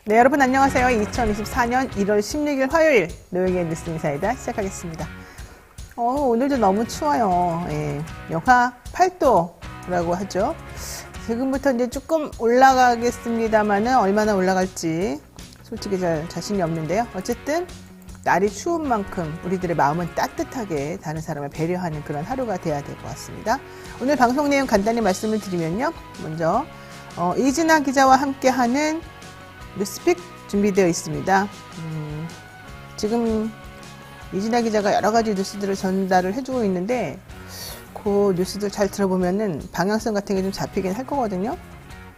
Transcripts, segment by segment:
네, 여러분 안녕하세요. 2024년 1월 16일 화요일 노영의 뉴스 인사이다 시작하겠습니다. 오늘도 너무 추워요. 예, 영하 8도라고 하죠. 지금부터 이제 조금 올라가겠습니다만은 얼마나 올라갈지 솔직히 잘 자신이 없는데요. 어쨌든 날이 추운 만큼 우리들의 마음은 따뜻하게 다른 사람을 배려하는 그런 하루가 돼야 될 것 같습니다. 오늘 방송 내용 간단히 말씀을 드리면요. 먼저 이진아 기자와 함께하는 뉴스픽 준비되어 있습니다. 지금 이진아 기자가 여러 가지 뉴스들을 전달을 해주고 있는데 그 뉴스들 잘 들어보면은 방향성 같은 게 좀 잡히긴 할 거거든요.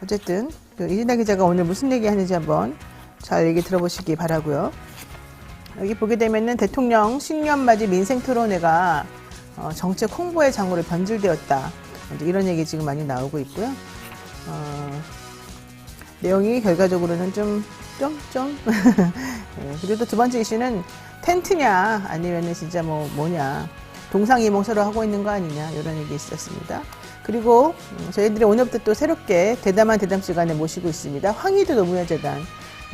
어쨌든 이진아 기자가 오늘 무슨 얘기 하는지 한번 잘 얘기 들어보시기 바라고요. 여기 보게 되면은 대통령 신년맞이 민생토론회가 정책 홍보의 장으로 변질되었다. 이런 얘기 지금 많이 나오고 있고요. 내용이 결과적으로는 좀. 네, 그리고 또 두 번째 이슈는 텐트냐, 아니면은 진짜 뭐냐. 동상이몽 서로 하고 있는 거 아니냐, 이런 얘기 있었습니다. 그리고 저희들이 오늘부터 또 새롭게 대담한 대담 시간에 모시고 있습니다. 황희두 노무현재단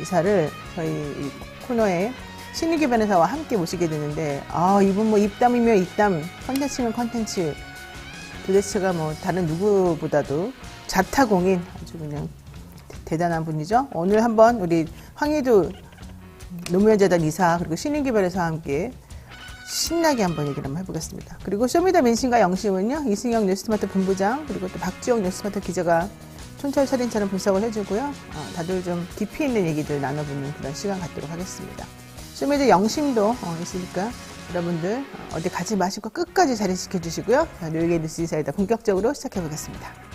이사를 저희 이 코너에 신인기 변호사와 함께 모시게 되는데, 이분 입담이며 입담, 컨텐츠면 컨텐츠, 도대체가 다른 누구보다도 자타공인, 아주 그냥 대단한 분이죠. 오늘 한번 우리 황희두 노무현재단 이사 그리고 신인기 변호사와 함께 신나게 한번 얘기를 한번 해보겠습니다. 그리고 쇼미더민심과 영심은요, 이승영 뉴스토마토 본부장 그리고 또 박지영 뉴스토마토 기자가 촌철살인처럼 분석을 해주고요. 다들 좀 깊이 있는 얘기들 나눠보는 그런 시간 갖도록 하겠습니다. 쇼미더 영심도 있으니까 여러분들 어디 가지 마시고 끝까지 자리 지켜주시고요. 노영의 뉴스 인사이다 본격적으로 시작해보겠습니다.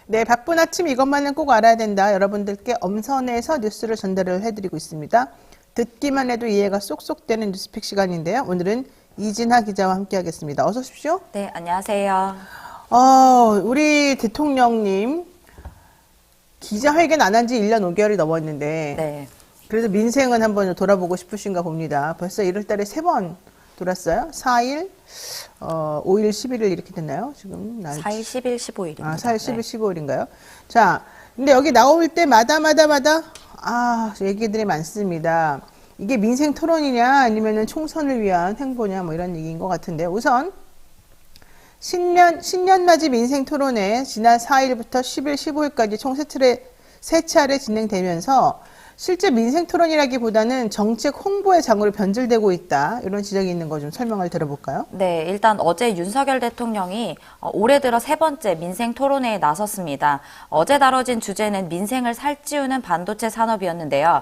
네, 바쁜 아침 이것만은 꼭 알아야 된다. 여러분들께 엄선해서 뉴스를 전달을 해드리고 있습니다. 듣기만 해도 이해가 쏙쏙 되는 뉴스픽 시간인데요. 오늘은 이진아 기자와 함께 하겠습니다. 어서 오십시오. 네, 안녕하세요. 우리 대통령님 기자회견 안 한 지 1년 5개월이 넘었는데 네. 그래도 민생은 한번 돌아보고 싶으신가 봅니다. 벌써 1월 달에 3번 돌았어요. 4일, 5일, 11일 이렇게 됐나요? 지금 4일, 10일, 15일입니다. 4일, 10일, 15일인가요? 자, 근데 여기 나올 때마다 얘기들이 많습니다. 이게 민생 토론이냐 아니면은 총선을 위한 행보냐 이런 얘기인 것 같은데 우선 신년맞이 민생 토론회 지난 4일부터 10일, 15일까지 총 세 차례 진행되면서 실제 민생 토론이라기보다는 정책 홍보의 장으로 변질되고 있다. 이런 지적이 있는 거 좀 설명을 들어볼까요? 네, 일단 어제 윤석열 대통령이 올해 들어 3번째 민생 토론회에 나섰습니다. 어제 다뤄진 주제는 민생을 살찌우는 반도체 산업이었는데요.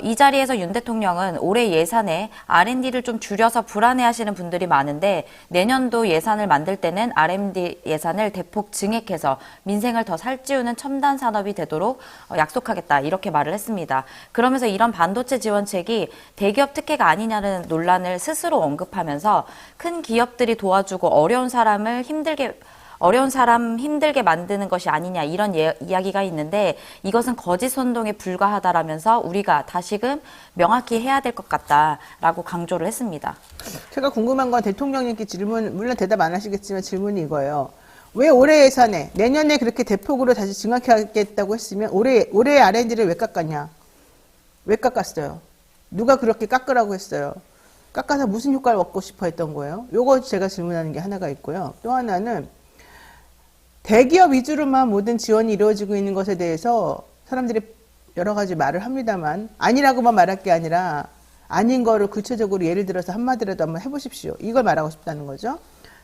이 자리에서 윤 대통령은 올해 예산에 R&D를 좀 줄여서 불안해하시는 분들이 많은데 내년도 예산을 만들 때는 R&D 예산을 대폭 증액해서 민생을 더 살찌우는 첨단 산업이 되도록 약속하겠다. 이렇게 말을 했습니다. 그러면서 이런 반도체 지원책이 대기업 특혜가 아니냐는 논란을 스스로 언급하면서 큰 기업들이 도와주고 어려운 사람 힘들게 만드는 것이 아니냐 이런 이야기가 있는데 이것은 거짓 선동에 불과하다라면서 우리가 다시금 명확히 해야 될 것 같다라고 강조를 했습니다. 제가 궁금한 건 대통령님께 질문, 물론 대답 안 하시겠지만 질문이 이거예요. 왜 올해 예산에 내년에 그렇게 대폭으로 다시 증액하겠다고 했으면 올해 R&D를 왜 깎았냐? 왜 깎았어요? 누가 그렇게 깎으라고 했어요? 깎아서 무슨 효과를 얻고 싶어 했던 거예요? 요거 제가 질문하는 게 하나가 있고요. 또 하나는 대기업 위주로만 모든 지원이 이루어지고 있는 것에 대해서 사람들이 여러 가지 말을 합니다만 아니라고만 말할 게 아니라 아닌 거를 구체적으로 예를 들어서 한마디라도 한번 해보십시오. 이걸 말하고 싶다는 거죠.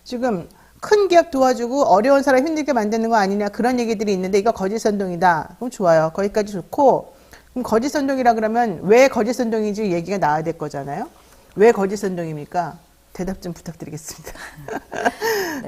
지금 큰 기업 도와주고 어려운 사람 힘들게 만드는 거 아니냐 그런 얘기들이 있는데 이거 거짓 선동이다. 그럼 좋아요. 거기까지 좋고 그럼 거짓 선동이라 그러면 왜 거짓 선동인지 얘기가 나와야 될 거잖아요. 왜 거짓 선동입니까? 대답 좀 부탁드리겠습니다.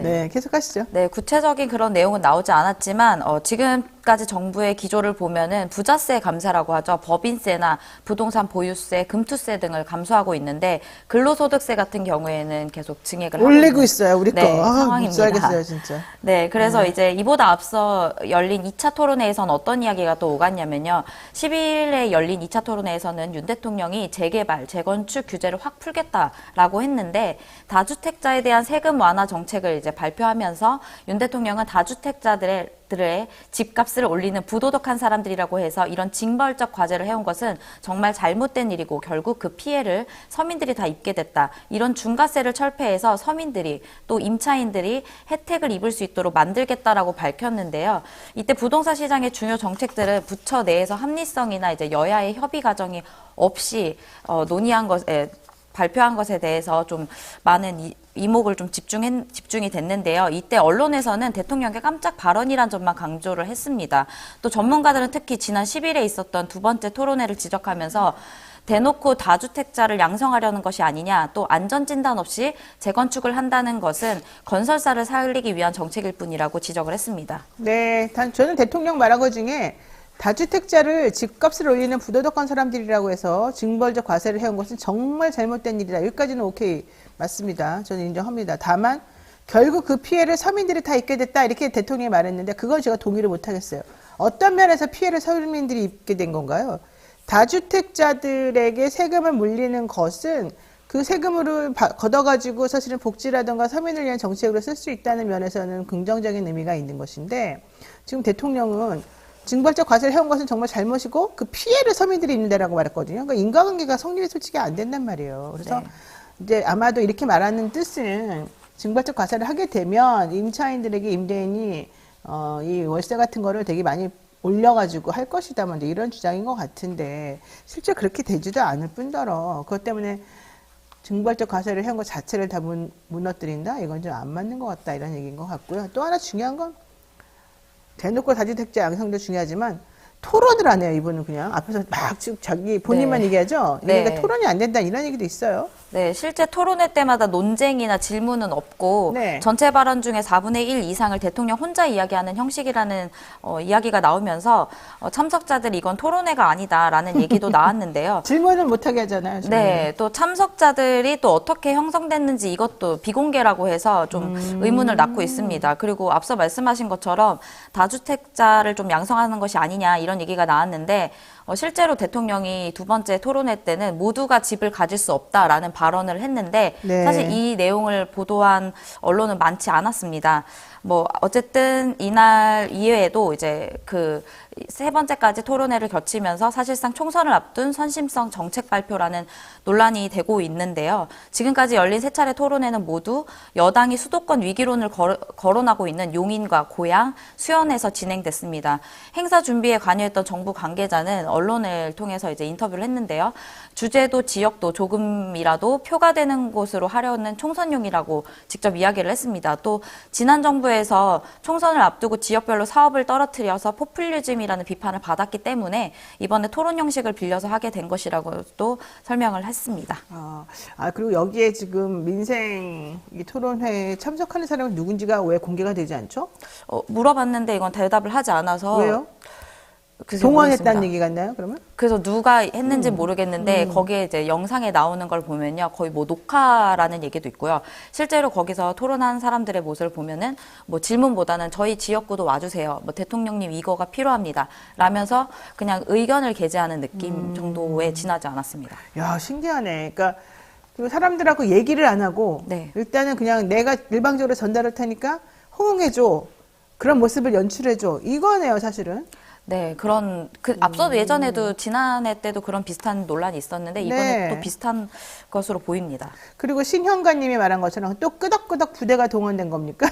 네, 계속하시죠. 네, 구체적인 그런 내용은 나오지 않았지만 지금까지 정부의 기조를 보면은 부자세 감세라고 하죠. 법인세나 부동산 보유세, 금투세 등을 감소하고 있는데 근로소득세 같은 경우에는 계속 증액을 하고 올리고 있는 있어요, 우리 거. 네, 아, 못 상황입니다. 살겠어요, 진짜. 네, 그래서 이제 이보다 앞서 열린 2차 토론회에서는 어떤 이야기가 또 오갔냐면요. 12일에 열린 2차 토론회에서는 윤 대통령이 재개발, 재건축 규제를 확 풀겠다라고 했는데 다주택자에 대한 세금 완화 정책을 이제 발표하면서 윤 대통령은 다주택자들의 집값을 올리는 부도덕한 사람들이라고 해서 이런 징벌적 과제를 해온 것은 정말 잘못된 일이고 결국 그 피해를 서민들이 다 입게 됐다. 이런 중과세를 철폐해서 서민들이 또 임차인들이 혜택을 입을 수 있도록 만들겠다라고 밝혔는데요. 이때 부동산 시장의 중요 정책들은 부처 내에서 합리성이나 이제 여야의 협의 과정이 없이 논의한 것에 발표한 것에 대해서 좀 많은 이목을 좀 집중이 됐는데요. 이때 언론에서는 대통령의 깜짝 발언이란 점만 강조를 했습니다. 또 전문가들은 특히 지난 10일에 있었던 두 번째 토론회를 지적하면서 대놓고 다주택자를 양성하려는 것이 아니냐, 또 안전진단 없이 재건축을 한다는 것은 건설사를 살리기 위한 정책일 뿐이라고 지적을 했습니다. 네, 저는 대통령 말한 것 중에 다주택자를 집값을 올리는 부도덕한 사람들이라고 해서 징벌적 과세를 해온 것은 정말 잘못된 일이다. 여기까지는 오케이. 맞습니다. 저는 인정합니다. 다만 결국 그 피해를 서민들이 다 입게 됐다. 이렇게 대통령이 말했는데 그건 제가 동의를 못하겠어요. 어떤 면에서 피해를 서민들이 입게 된 건가요? 다주택자들에게 세금을 물리는 것은 그 세금으로 걷어가지고 사실은 복지라든가 서민을 위한 정책으로 쓸 수 있다는 면에서는 긍정적인 의미가 있는 것인데 지금 대통령은 징벌적 과세를 해온 것은 정말 잘못이고 그 피해를 서민들이 입는다라고 말했거든요. 그러니까 인과관계가 성립이 솔직히 안 된단 말이에요. 그래서 네. 이제 아마도 이렇게 말하는 뜻은 징벌적 과세를 하게 되면 임차인들에게 임대인이 이 월세 같은 거를 되게 많이 올려가지고 할 것이다. 뭐 이런 주장인 것 같은데 실제 그렇게 되지도 않을 뿐더러 그것 때문에 징벌적 과세를 해온 것 자체를 다 무너뜨린다? 이건 좀 안 맞는 것 같다. 이런 얘기인 것 같고요. 또 하나 중요한 건 대놓고 다주택자 양성도 중요하지만 토론을 안 해요. 이분은 그냥 앞에서 막 지금 자기 본인만 네. 얘기하죠. 네. 그러니까 토론이 안 된다 이런 얘기도 있어요. 네, 실제 토론회 때마다 논쟁이나 질문은 없고 네. 전체 발언 중에 4분의 1 이상을 대통령 혼자 이야기하는 형식이라는 이야기가 나오면서 참석자들이 이건 토론회가 아니다라는 얘기도 나왔는데요. 질문을 못하게 하잖아요. 질문을. 네, 또 참석자들이 또 어떻게 형성됐는지 이것도 비공개라고 해서 좀 의문을 낳고 있습니다. 그리고 앞서 말씀하신 것처럼 다주택자를 좀 양성하는 것이 아니냐 이런 얘기가 나왔는데 실제로 대통령이 두 번째 토론회 때는 모두가 집을 가질 수 없다라는 발언을 했는데 네. 사실 이 내용을 보도한 언론은 많지 않았습니다. 뭐 어쨌든 이날 이외에도 이제 그 세 번째까지 토론회를 거치면서 사실상 총선을 앞둔 선심성 정책 발표라는 논란이 되고 있는데요. 지금까지 열린 세 차례 토론회는 모두 여당이 수도권 위기론을 거론하고 있는 용인과 고양, 수원에서 진행됐습니다. 행사 준비에 관여했던 정부 관계자는 언론을 통해서 이제 인터뷰를 했는데요. 주제도 지역도 조금이라도 표가 되는 곳으로 하려는 총선용이라고 직접 이야기를 했습니다. 또 지난 정부에서 총선을 앞두고 지역별로 사업을 떨어뜨려서 포퓰리즘이라는 비판을 받았기 때문에 이번에 토론 형식을 빌려서 하게 된 것이라고도 설명을 했습니다. 그리고 여기에 지금 민생 이 토론회에 참석하는 사람은 누군지가 왜 공개가 되지 않죠? 물어봤는데 이건 대답을 하지 않아서 왜요? 그래서 동원했다는 모르겠습니다. 얘기 같나요, 그러면? 그래서 누가 했는지 모르겠는데 거기에 이제 영상에 나오는 걸 보면요. 거의 뭐 녹화라는 얘기도 있고요. 실제로 거기서 토론한 사람들의 모습을 보면은 뭐 질문보다는 저희 지역구도 와주세요. 뭐 대통령님 이거가 필요합니다. 라면서 그냥 의견을 게재하는 느낌 정도에 지나지 않았습니다. 야, 신기하네. 그러니까 그리고 사람들하고 얘기를 안 하고 네. 일단은 그냥 내가 일방적으로 전달할 테니까 호응해줘. 그런 모습을 연출해줘. 이거네요, 사실은. 네, 앞서도 예전에도 지난해 때도 그런 비슷한 논란이 있었는데 이번에 네. 또 비슷한 것으로 보입니다. 그리고 신현가님이 말한 것처럼 또 끄덕끄덕 부대가 동원된 겁니까?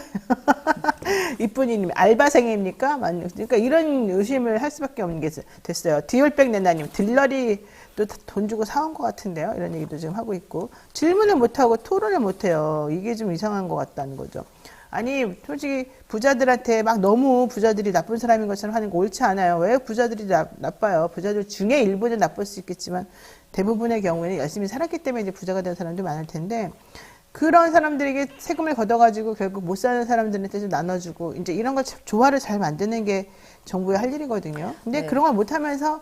이쁜이님 알바생입니까? 그러니까 이런 의심을 할 수밖에 없는 게 됐어요. 디올백 내나님 들러리 또 돈 주고 사온 것 같은데요. 이런 얘기도 지금 하고 있고 질문을 못하고 토론을 못해요. 이게 좀 이상한 것 같다는 거죠. 아니 솔직히 부자들한테 막 너무 부자들이 나쁜 사람인 것처럼 하는 거 옳지 않아요. 왜 부자들이 나빠요? 부자들 중에 일부는 나쁠 수 있겠지만 대부분의 경우에는 열심히 살았기 때문에 이제 부자가 된 사람도 많을 텐데 그런 사람들에게 세금을 걷어가지고 결국 못 사는 사람들한테 좀 나눠주고 이제 이런 거 조화를 잘 만드는 게 정부의 할 일이거든요. 근데 네. 그런 걸 못하면서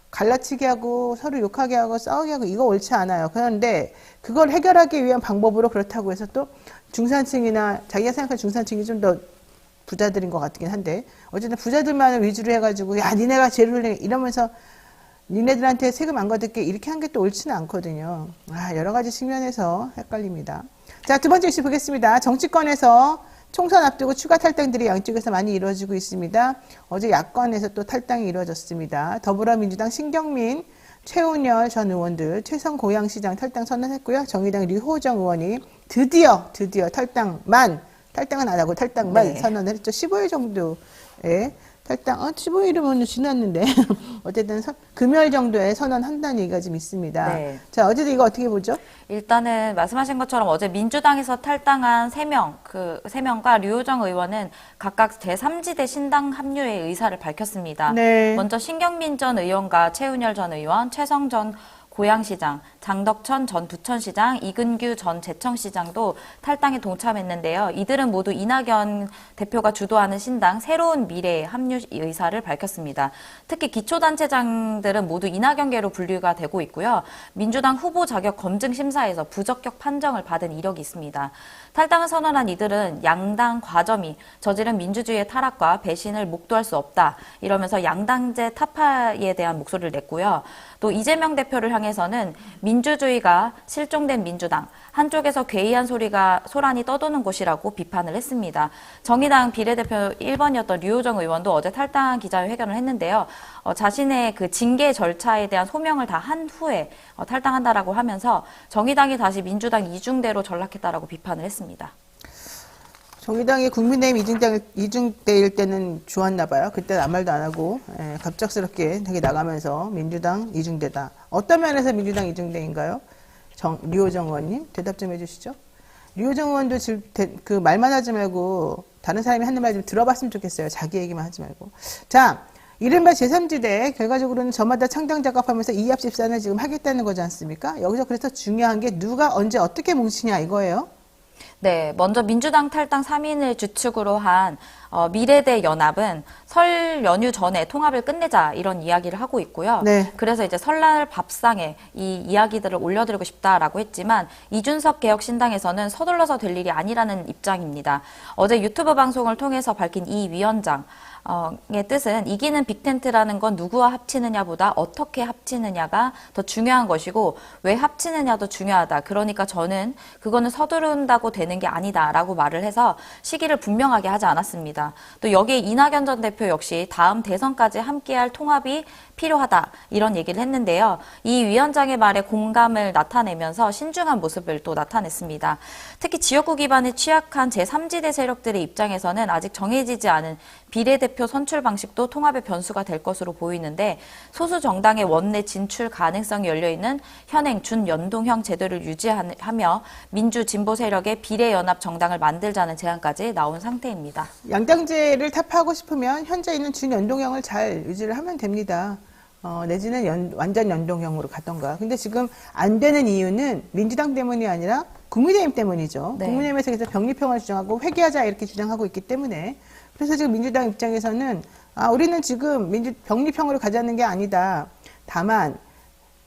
갈라치게 하고 서로 욕하게 하고 싸우게 하고 이거 옳지 않아요. 그런데 그걸 해결하기 위한 방법으로 그렇다고 해서 또 중산층이나 자기가 생각하는 중산층이 좀 더 부자들인 것 같긴 한데 어쨌든 부자들만을 위주로 해가지고 야 니네가 제일 훌륭해 이러면서 니네들한테 세금 안 걷을게 이렇게 한 게 또 옳지는 않거든요. 여러 가지 측면에서 헷갈립니다. 자, 두 번째 이슈 보겠습니다. 정치권에서 총선 앞두고 추가 탈당들이 양쪽에서 많이 이루어지고 있습니다. 어제 야권에서 또 탈당이 이루어졌습니다. 더불어민주당 신경민, 최운열 전 의원들 최성 고양시장 탈당 선언했고요. 정의당 류호정 의원이 드디어 탈당은 안 하고 탈당만 네. 선언을 했죠. 15일 정도에 탈당, 15일이면 지났는데 어쨌든 금요일 정도에 선언한다는 얘기가 좀 있습니다. 네. 자, 어제도 이거 어떻게 보죠? 일단은 말씀하신 것처럼 어제 민주당에서 탈당한 3명, 그 3명과 류호정 의원은 각각 제3지대 신당 합류의 의사를 밝혔습니다. 네. 먼저 신경민 전 의원과 최은열 전 의원, 최성 전 고양시장, 장덕천 전 부천시장, 이근규 전 제청시장도 탈당에 동참했는데요. 이들은 모두 이낙연 대표가 주도하는 신당 새로운 미래의 합류 의사를 밝혔습니다. 특히 기초단체장들은 모두 이낙연계로 분류가 되고 있고요. 민주당 후보 자격 검증 심사에서 부적격 판정을 받은 이력이 있습니다. 탈당을 선언한 이들은 양당 과점이 저지른 민주주의의 타락과 배신을 목도할 수 없다. 이러면서 양당제 타파에 대한 목소리를 냈고요. 또 이재명 대표를 향해서는 민주주의가 실종된 민주당, 한쪽에서 괴이한 소란이 떠도는 곳이라고 비판을 했습니다. 정의당 비례대표 1번이었던 류호정 의원도 어제 탈당 기자회견을 했는데요. 자신의 그 징계 절차에 대한 소명을 다 한 후에 탈당한다라고 하면서 정의당이 다시 민주당 이중대로 전락했다라고 비판을 했습니다. 정의당이 국민의힘 이중대일 때는 좋았나 봐요. 그때는 아무 말도 안 하고 갑작스럽게 되게 나가면서 민주당 이중대다. 어떤 면에서 민주당 이중대인가요? 류호정 의원님 대답 좀 해주시죠. 류호정 의원도 그 말만 하지 말고 다른 사람이 하는 말 좀 들어봤으면 좋겠어요. 자기 얘기만 하지 말고. 자, 이른바 제3지대 결과적으로는 저마다 창당 작업하면서 이합집산을 지금 하겠다는 거지 않습니까? 여기서 그래서 중요한 게 누가 언제 어떻게 뭉치냐 이거예요. 네, 먼저 민주당 탈당 3인을 주축으로 한 미래대 연합은 설 연휴 전에 통합을 끝내자 이런 이야기를 하고 있고요. 네. 그래서 이제 설날 밥상에 이 이야기들을 올려드리고 싶다라고 했지만 이준석 개혁신당에서는 서둘러서 될 일이 아니라는 입장입니다. 어제 유튜브 방송을 통해서 밝힌 이 위원장 의 뜻은 이기는 빅텐트라는 건 누구와 합치느냐보다 어떻게 합치느냐가 더 중요한 것이고 왜 합치느냐도 중요하다. 그러니까 저는 그거는 서두른다고 되는 게 아니다라고 말을 해서 시기를 분명하게 하지 않았습니다. 또 여기에 이낙연 전 대표 역시 다음 대선까지 함께할 통합이 필요하다 이런 얘기를 했는데요. 이 위원장의 말에 공감을 나타내면서 신중한 모습을 또 나타냈습니다. 특히 지역구 기반에 취약한 제3지대 세력들의 입장에서는 아직 정해지지 않은 비례대표 선출 방식도 통합의 변수가 될 것으로 보이는데 소수 정당의 원내 진출 가능성이 열려있는 현행 준연동형 제도를 유지하며 민주 진보 세력의 비례연합 정당을 만들자는 제안까지 나온 상태입니다. 양당제를 타파하고 싶으면 현재 있는 준연동형을 잘 유지를 하면 됩니다. 내지는 완전 연동형으로 가던가. 근데 지금 안 되는 이유는 민주당 때문이 아니라 국민의힘 때문이죠. 네. 국민의힘에서 계속 병립형을 주장하고 회귀하자 이렇게 주장하고 있기 때문에 그래서 지금 민주당 입장에서는 우리는 지금 병립형으로 가자는 게 아니다. 다만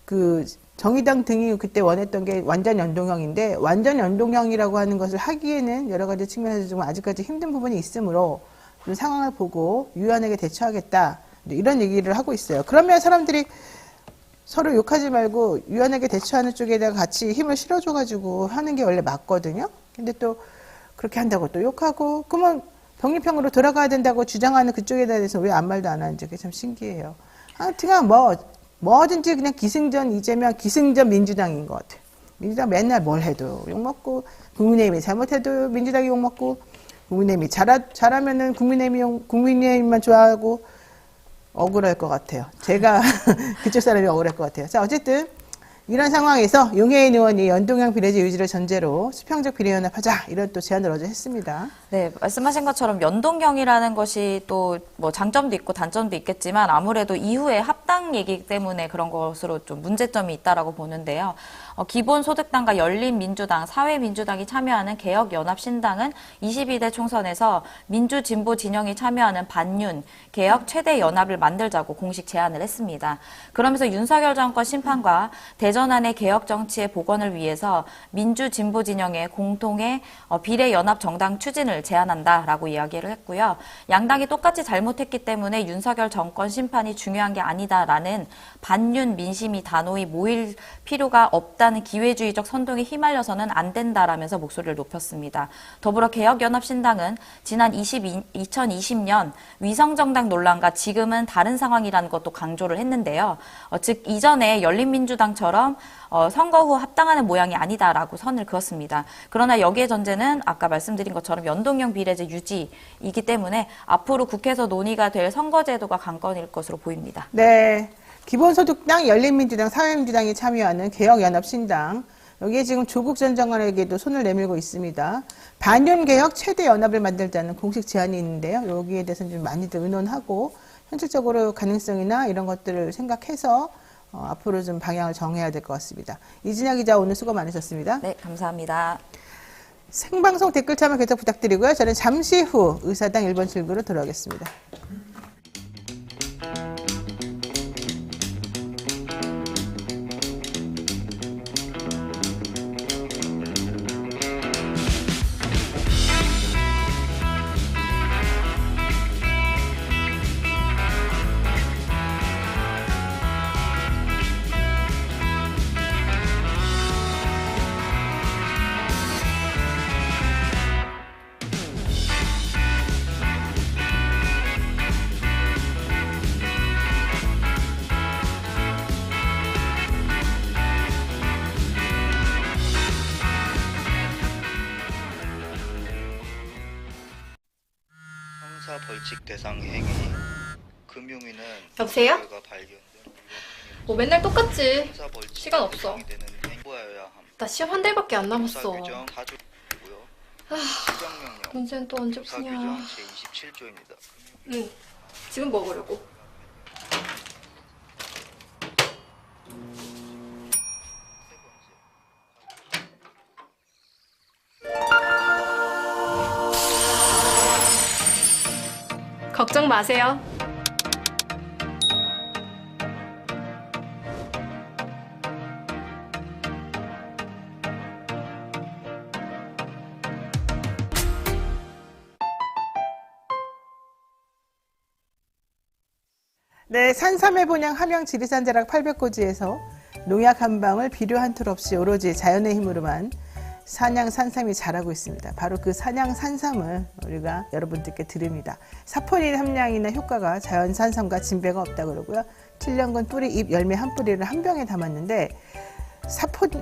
그 정의당 등이 그때 원했던 게 완전 연동형인데 완전 연동형이라고 하는 것을 하기에는 여러 가지 측면에서 좀 아직까지 힘든 부분이 있으므로 좀 상황을 보고 유연하게 대처하겠다. 이런 얘기를 하고 있어요. 그러면 사람들이 서로 욕하지 말고 유연하게 대처하는 쪽에다가 같이 힘을 실어줘가지고 하는 게 원래 맞거든요. 근데 또 그렇게 한다고 또 욕하고 그러면 병립형으로 돌아가야 된다고 주장하는 그쪽에 대해서 왜 아무 말도 안 하는지 그게 참 신기해요. 하여튼 뭐든지 그냥 기승전 이재명, 기승전 민주당인 것 같아요. 민주당 맨날 뭘 해도 욕먹고 국민의힘이 잘못해도 민주당이 욕먹고 국민의힘이 잘하면은 국민의힘만 좋아하고 억울할 것 같아요. 제가 그쪽 사람이 억울할 것 같아요. 자, 어쨌든 이런 상황에서 용해인 의원이 연동형 비례제 유지를 전제로 수평적 비례연합하자 이런 또 제안을 어제 했습니다. 네, 말씀하신 것처럼 연동형이라는 것이 또 뭐 장점도 있고 단점도 있겠지만 아무래도 이후에 합당 얘기 때문에 그런 것으로 좀 문제점이 있다라고 보는데요. 기본소득당과 열린민주당, 사회민주당이 참여하는 개혁연합신당은 22대 총선에서 민주진보 진영이 참여하는 반윤, 개혁 최대 연합을 만들자고 공식 제안을 했습니다. 그러면서 윤석열 정권 심판과 대전환의 개혁 정치의 복원을 위해서 민주진보 진영의 공통의 비례연합 정당 추진을 제안한다라고 이야기를 했고요. 양당이 똑같이 잘못했기 때문에 윤석열 정권 심판이 중요한 게 아니다라는 반윤 민심이 단호히 모일 필요가 없다는 기회주의적 선동에 휘말려서는 안 된다라면서 목소리를 높였습니다. 더불어 개혁연합신당은 지난 2020년 위성정당 논란과 지금은 다른 상황이라는 것도 강조를 했는데요. 즉 이전에 열린민주당처럼 선거 후 합당하는 모양이 아니다라고 선을 그었습니다. 그러나 여기에 전제는 아까 말씀드린 것처럼 연동형 비례제 유지이기 때문에 앞으로 국회에서 논의가 될 선거제도가 관건일 것으로 보입니다. 네. 기본소득당, 열린민주당, 사회민주당이 참여하는 개혁연합신당. 여기에 지금 조국 전 장관에게도 손을 내밀고 있습니다. 반윤개혁 최대 연합을 만들자는 공식 제안이 있는데요. 여기에 대해서는 좀 많이들 의논하고 현실적으로 가능성이나 이런 것들을 생각해서 앞으로 좀 방향을 정해야 될 것 같습니다. 이진아 기자 오늘 수고 많으셨습니다. 네, 감사합니다. 생방송 댓글 참여 계속 부탁드리고요. 저는 잠시 후 의사당 1번 출구로 돌아오겠습니다. 벌칙 대상 행위 금융위는 여보세요? 발견된 뭐 맨날 똑같지. 형사 벌칙 시간 없어. 대상이 되는 행보하여야 함. 나 시험 한 달밖에 안 남았어. 형사 규정 4조고요. 시정명령 문제는 또 언제 형사 푸냐. 규정 제27조입니다. 응. 지금 먹으려고. 걱정 마세요. 네, 산삼의 본향 함양 지리산 자락 800고지에서 농약 한 방울 비료 한 톨 없이 오로지 자연의 힘으로만 산양 산삼이 자라고 있습니다. 바로 그 산양 산삼을 우리가 여러분들께 드립니다. 사포닌 함량이나 효과가 자연 산삼과 진배가 없다고 그러고요. 7년근 뿌리, 잎, 열매 한 뿌리를 한 병에 담았는데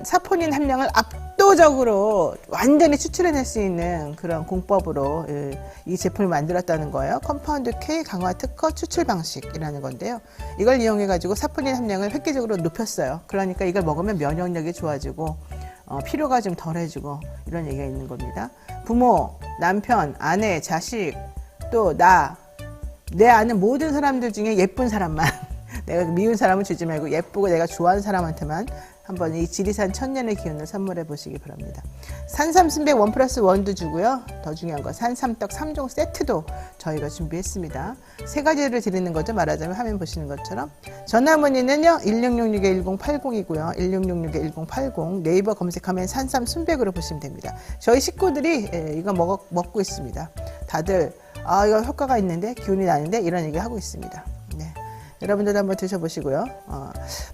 사포닌 함량을 압도적으로 완전히 추출해낼 수 있는 그런 공법으로 이 제품을 만들었다는 거예요. 컴파운드 K 강화 특허 추출 방식이라는 건데요. 이걸 이용해가지고 사포닌 함량을 획기적으로 높였어요. 그러니까 이걸 먹으면 면역력이 좋아지고 피로가 좀 덜해지고 이런 얘기가 있는 겁니다. 부모, 남편, 아내, 자식, 또 내 아는 모든 사람들 중에 예쁜 사람만 내가 미운 사람은 주지 말고 예쁘고 내가 좋아하는 사람한테만 한번 이 지리산 천년의 기운을 선물해 보시기 바랍니다. 산삼 순백 1+1도 주고요. 더 중요한 건 산삼떡 3종 세트도 저희가 준비했습니다. 세 가지를 드리는 거죠. 말하자면 화면 보시는 것처럼. 전화 문의는요. 1666-1080이고요. 1666-1080 네이버 검색하면 산삼 순백으로 보시면 됩니다. 저희 식구들이 이거 먹고 있습니다. 다들 이거 효과가 있는데 기운이 나는데 이런 얘기 하고 있습니다. 네. 여러분들도 한번 드셔보시고요.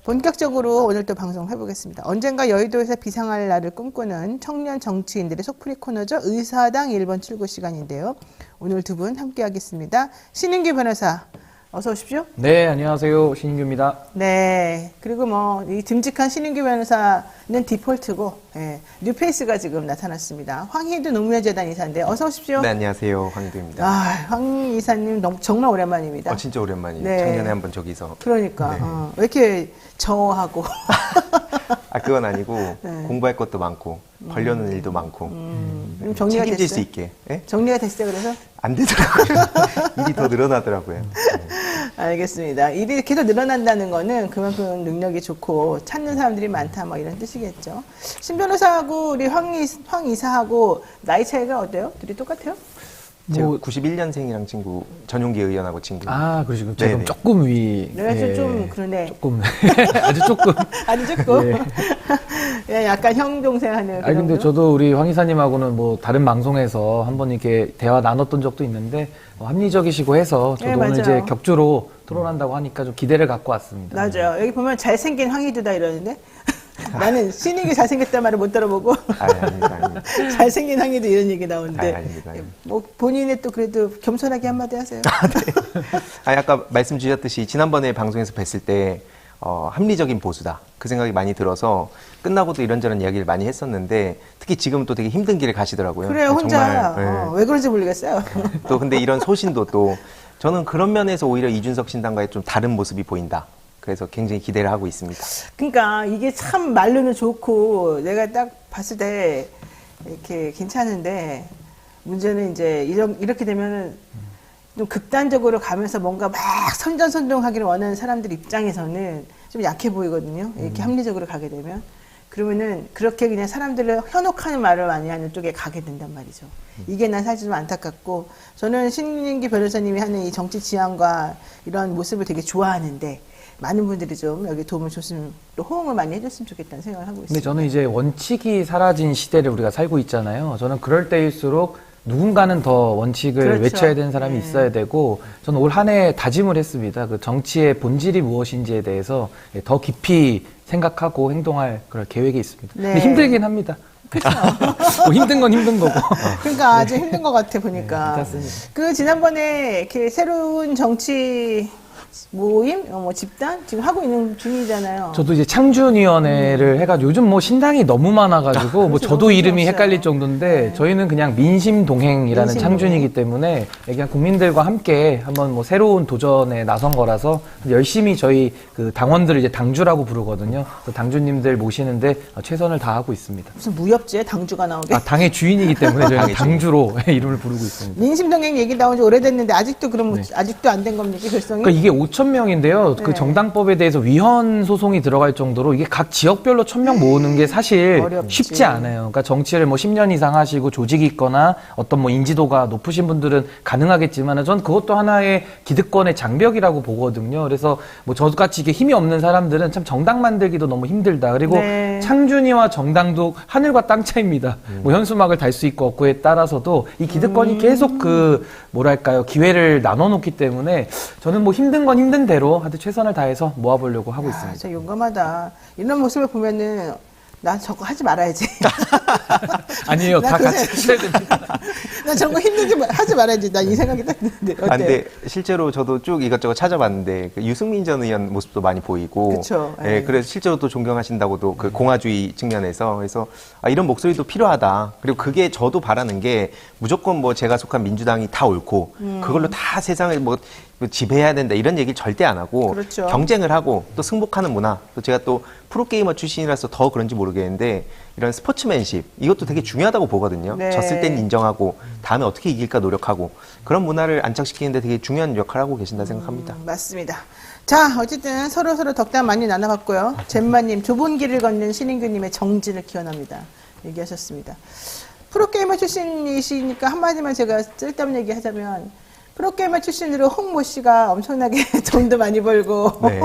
본격적으로 오늘 또 방송 해보겠습니다. 언젠가 여의도에서 비상할 날을 꿈꾸는 청년 정치인들의 속풀이 코너죠. 의사당 1번 출구 시간인데요. 오늘 두 분 함께 하겠습니다. 신인규 변호사 어서 오십시오. 네, 안녕하세요. 신인규입니다. 네. 그리고 이 듬직한 신인규 변호사는 디폴트고, 뉴페이스가 지금 나타났습니다. 황희두 노무현재단 이사인데, 어서 오십시오. 네, 안녕하세요. 황희두입니다. 황 이사님 정말 오랜만입니다. 진짜 오랜만이에요. 네. 작년에 한번 저기서. 그러니까, 네. 왜 이렇게 저하고. 그건 아니고 네. 공부할 것도 많고 벌려는 일도 많고 그럼 정리가 책임질 됐어요? 수 있게. 예? 정리가 됐어요, 그래서? 안 되더라고요. 일이 더 늘어나더라고요. 알겠습니다. 일이 계속 늘어난다는 거는 그만큼 능력이 좋고 찾는 사람들이 많다 뭐 이런 뜻이겠죠. 신 변호사하고 우리 황 이사하고 나이 차이가 어때요? 둘이 똑같아요? 제가 뭐, 91년생이랑 친구, 전용기 의원하고 친구. 그러시군요. 제가 네네. 조금 위. 내가 예, 좀 그러네. 조금. 아주 조금. 아주 조금. 예. 예, 약간 형 동생 하는. 아니, 근데 저도 우리 황 이사님하고는 뭐 다른 방송에서 한번 이렇게 대화 나눴던 적도 있는데 합리적이시고 해서 저도 네, 오늘 맞아요. 이제 격주로 토론한다고 하니까 좀 기대를 갖고 왔습니다. 맞아요. 여기 보면 잘생긴 황희두다 이러는데 나는 신익이 잘생겼단 말을 못 들어보고 아닙니다. 잘생긴 황희두 이런 얘기 나오는데 아닙니다. 뭐 본인의 또 그래도 겸손하게 한마디 하세요. 아까 말씀 주셨듯이 지난번에 방송에서 뵀을 때 합리적인 보수다. 그 생각이 많이 들어서 끝나고도 이런저런 이야기를 많이 했었는데 특히 지금은 또 되게 힘든 길을 가시더라고요. 그래요, 혼자. 정말, 왜 그런지 모르겠어요. 또 근데 이런 소신도 또 저는 그런 면에서 오히려 이준석 신당과의 좀 다른 모습이 보인다. 그래서 굉장히 기대를 하고 있습니다. 그러니까 이게 참 말로는 좋고 내가 딱 봤을 때 이렇게 괜찮은데 문제는 이제 이렇게 되면은 좀 극단적으로 가면서 뭔가 막 선전선동하기를 원하는 사람들 입장에서는 좀 약해 보이거든요. 이렇게 합리적으로 가게 되면. 그러면은 그렇게 그냥 사람들을 현혹하는 말을 많이 하는 쪽에 가게 된단 말이죠. 이게 난 사실 좀 안타깝고 저는 신민기 변호사님이 하는 이 정치 지향과 이런 모습을 되게 좋아하는데 많은 분들이 좀 여기 도움을 줬으면 또 호응을 많이 해줬으면 좋겠다는 생각을 하고 있습니다. 근데 저는 이제 원칙이 사라진 시대를 우리가 살고 있잖아요. 저는 그럴 때일수록 누군가는 더 원칙을 그렇죠. 외쳐야 되는 사람이 네. 있어야 되고 저는 올 한 해 다짐을 했습니다. 그 정치의 본질이 무엇인지에 대해서 더 깊이 생각하고 행동할 그런 계획이 있습니다. 네. 근데 힘들긴 합니다. 뭐 힘든 건 힘든 거고. 그러니까 아주 힘든 것 같아 보니까. 괜찮습니다. 그 지난번에 이렇게 새로운 정치 모임, 뭐 집단 지금 하고 있는 중이잖아요. 저도 이제 창준위원회를 해가지고 요즘 뭐 신당이 너무 많아가지고 뭐 그래서 저도 너무 이름이 힘들었어요. 헷갈릴 정도인데 네. 저희는 그냥 민심동행이라는 민심동행. 창준이기 때문에 그냥 국민들과 함께 한번 뭐 새로운 도전에 나선 거라서 열심히 저희 그 당원들을 이제 당주라고 부르거든요. 그 당주님들 모시는데 최선을 다하고 있습니다. 무슨 무협지에 당주가 나오게. 당의 주인이기 때문에 저희는 당의 주인. 당주로 이름을 부르고 있습니다. 민심동행 얘기 나온 지 오래됐는데 아직도 그럼 네. 아직도 안 된 겁니까 결성이? 그러니까 이게 5,000명인데요. 그 네. 정당법에 대해서 위헌 소송이 들어갈 정도로 이게 각 지역별로 1,000명 모으는 게 사실 어렵지. 쉽지 않아요. 그러니까 정치를 뭐 10년 이상 하시고 조직이 있거나 어떤 뭐 인지도가 높으신 분들은 가능하겠지만 전 그것도 하나의 기득권의 장벽이라고 보거든요. 그래서 뭐 저같이 이게 힘이 없는 사람들은 참 정당 만들기도 너무 힘들다. 그리고 네. 창준이와 정당도 하늘과 땅 차이입니다. 뭐 현수막을 달 수 있고 없고에 따라서도 이 기득권이 계속 그 뭐랄까요 기회를 나눠 놓기 때문에 저는 뭐 힘든 건 힘든 대로 하여튼 최선을 다해서 모아보려고 하고 아, 있습니다. 진짜 용감하다. 이런 모습을 보면은 나 저거 하지 말아야지. 아니에요. 나 다 그새- 같이 하셔야 됩니다. 나 저거 힘들지 하지 말아야지. 나 이 생각이 딱 드는데. 어때? 근데 실제로 저도 쭉 이것저것 찾아봤는데 그 유승민 전 의원 모습도 많이 보이고, 그쵸. 예, 예. 그래서 실제로 또 존경하신다고도 그 공화주의 측면에서 그래서 이런 목소리도 필요하다. 그리고 그게 저도 바라는 게 무조건 뭐 제가 속한 민주당이 다 옳고 그걸로 다 세상을 뭐 지배해야 된다 이런 얘기를 절대 안 하고 그렇죠. 경쟁을 하고 또 승복하는 문화 또 제가 또 프로게이머 출신이라서 더 그런지 모르겠는데 이런 스포츠맨십 이것도 되게 중요하다고 보거든요. 네. 졌을 땐 인정하고 다음에 어떻게 이길까 노력하고 그런 문화를 안착시키는데 되게 중요한 역할을 하고 계신다 생각합니다. 맞습니다. 자, 어쨌든 서로 덕담 많이 나눠봤고요. 잼마님, 좁은 길을 걷는 신인규님의 정진을 기원합니다. 얘기하셨습니다. 프로게이머 출신이시니까 한마디만 제가 쓸데없는 얘기 하자면, 프로게이머 출신으로 홍모 씨가 엄청나게 돈도 많이 벌고, 네.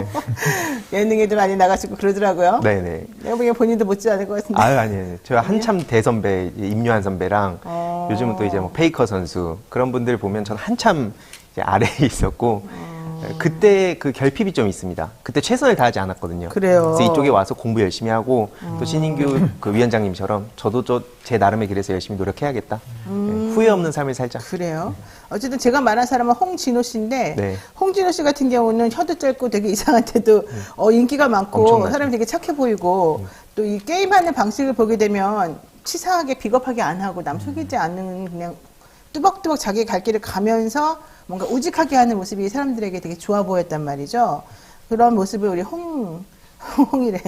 예능에도 많이 나가시고 그러더라고요. 네네. 내가 보기엔 본인도 못지 않을 것 같은데. 아니에요. 제가 한참 대선배 이제 임요한 선배랑 요즘은 또 이제 뭐 페이커 선수 그런 분들 보면 저는 한참 이제 아래에 있었고 그때 그 결핍이 좀 있습니다. 그때 최선을 다하지 않았거든요. 그래요. 그래서 이쪽에 와서 공부 열심히 하고 또 신인규 그 위원장님처럼 저도 제 나름의 길에서 열심히 노력해야겠다. 네, 후회 없는 삶을 살자. 그래요. 어쨌든 제가 말한 사람은 홍진호 씨인데 네. 홍진호 씨 같은 경우는 혀도 짧고 되게 이상한데도 인기가 많고 엄청나죠. 사람이 되게 착해 보이고 또 이 게임하는 방식을 보게 되면 치사하게 비겁하게 안 하고 남 속이지 않는 그냥 뚜벅뚜벅 자기 갈 길을 가면서 뭔가 우직하게 하는 모습이 사람들에게 되게 좋아 보였단 말이죠. 그런 모습을 우리 홍 홍이래.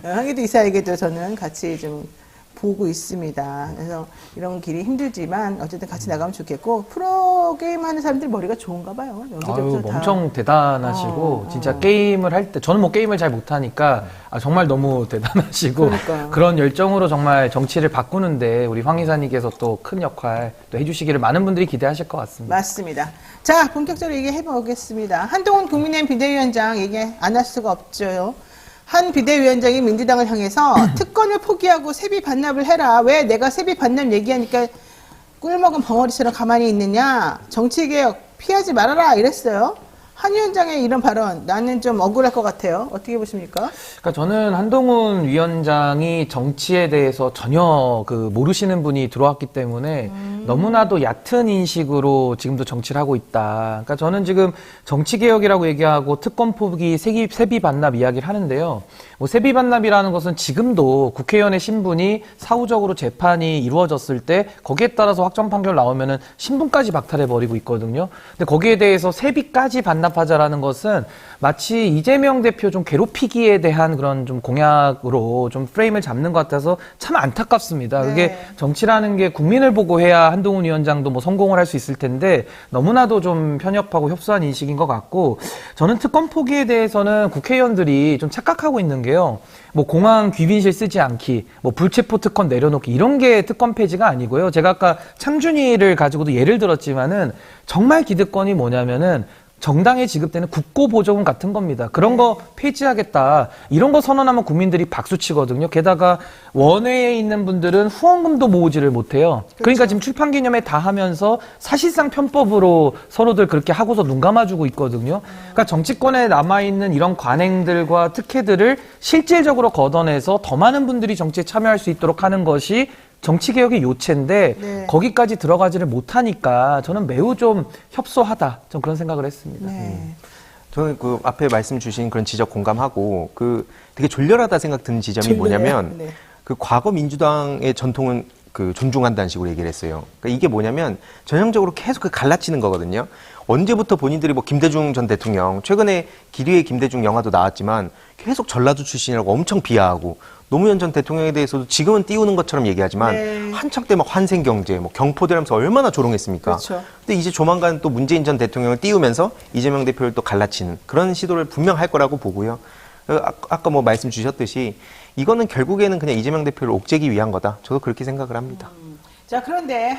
항의도 이사에게도 저는 같이 좀 보고 있습니다. 그래서 이런 길이 힘들지만 어쨌든 같이 나가면 좋겠고 프로게임 하는 사람들 머리가 좋은가 봐요. 아유, 여기저기서 다. 엄청 대단하시고 진짜 게임을 할 때 저는 뭐 게임을 잘 못하니까 정말 너무 대단하시고 그러니까요. 그런 열정으로 정말 정치를 바꾸는데 우리 황 이사님께서 또 큰 역할 또 해주시기를 많은 분들이 기대하실 것 같습니다. 맞습니다. 자, 본격적으로 얘기해 보겠습니다. 한동훈 국민의힘 비대위원장 얘기 안 할 수가 없죠. 한 비대위원장이 민주당을 향해서 특권을 포기하고 세비 반납을 해라. 왜 내가 세비 반납 얘기하니까 꿀먹은 벙어리처럼 가만히 있느냐. 정치개혁 피하지 말아라 이랬어요. 한 위원장의 이런 발언 나는 좀 억울할 것 같아요. 어떻게 보십니까? 그러니까 저는 한동훈 위원장이 정치에 대해서 전혀 모르시는 분이 들어왔기 때문에 너무나도 얕은 인식으로 지금도 정치를 하고 있다. 그러니까 저는 지금 정치개혁이라고 얘기하고 특권 포기, 세비 반납 이야기를 하는데요. 뭐 세비 반납이라는 것은 지금도 국회의원의 신분이 사후적으로 재판이 이루어졌을 때 거기에 따라서 확정 판결 나오면은 신분까지 박탈해 버리고 있거든요. 근데 거기에 대해서 세비까지 반납하자라는 것은 마치 이재명 대표 좀 괴롭히기에 대한 그런 좀 공약으로 좀 프레임을 잡는 것 같아서 참 안타깝습니다. 네. 그게 정치라는 게 국민을 보고 해야 한동훈 위원장도 뭐 성공을 할 수 있을 텐데 너무나도 좀 편협하고 협소한 인식인 것 같고 저는 특권 포기에 대해서는 국회의원들이 좀 착각하고 있는 게요. 뭐 공항 귀빈실 쓰지 않기, 뭐 불체포 특권 내려놓기 이런 게 특권 폐지가 아니고요. 제가 아까 창준이를 가지고도 예를 들었지만은 정말 기득권이 뭐냐면은 정당에 지급되는 국고보조금 같은 겁니다. 그런 거 폐지하겠다. 이런 거 선언하면 국민들이 박수치거든요. 게다가 원외에 있는 분들은 후원금도 모으지를 못해요. 그러니까 지금 출판기념회 다 하면서 사실상 편법으로 서로들 그렇게 하고서 눈 감아주고 있거든요. 그러니까 정치권에 남아있는 이런 관행들과 특혜들을 실질적으로 걷어내서 더 많은 분들이 정치에 참여할 수 있도록 하는 것이 정치개혁의 요체인데 네. 거기까지 들어가지를 못하니까 저는 매우 좀 협소하다. 좀 그런 생각을 했습니다. 네. 저는 그 앞에 말씀 주신 그런 지적 공감하고 되게 졸렬하다 생각 드는 지점이 뭐냐면 네. 그 과거 민주당의 전통은 존중한다는 식으로 얘기를 했어요. 그러니까 이게 뭐냐면 전형적으로 계속 갈라치는 거거든요. 언제부터 본인들이 뭐 김대중 전 대통령, 최근에 기류의 김대중 영화도 나왔지만 계속 전라도 출신이라고 엄청 비하하고 노무현 전 대통령에 대해서도 지금은 띄우는 것처럼 얘기하지만 네. 한창 때 막 환생경제, 뭐 경포대라면서 얼마나 조롱했습니까? 그렇죠. 근데 이제 조만간 또 문재인 전 대통령을 띄우면서 이재명 대표를 또 갈라치는 그런 시도를 분명 할 거라고 보고요. 아까 뭐 말씀 주셨듯이 이거는 결국에는 그냥 이재명 대표를 옥죄기 위한 거다. 저도 그렇게 생각을 합니다. 자, 그런데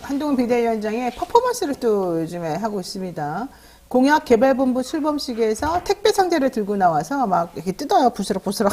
한동훈 비대위원장의 퍼포먼스를 또 요즘에 하고 있습니다. 공약개발본부 출범식에서 택배 상자를 들고 나와서 막 이렇게 뜯어요. 부스럭부스럭.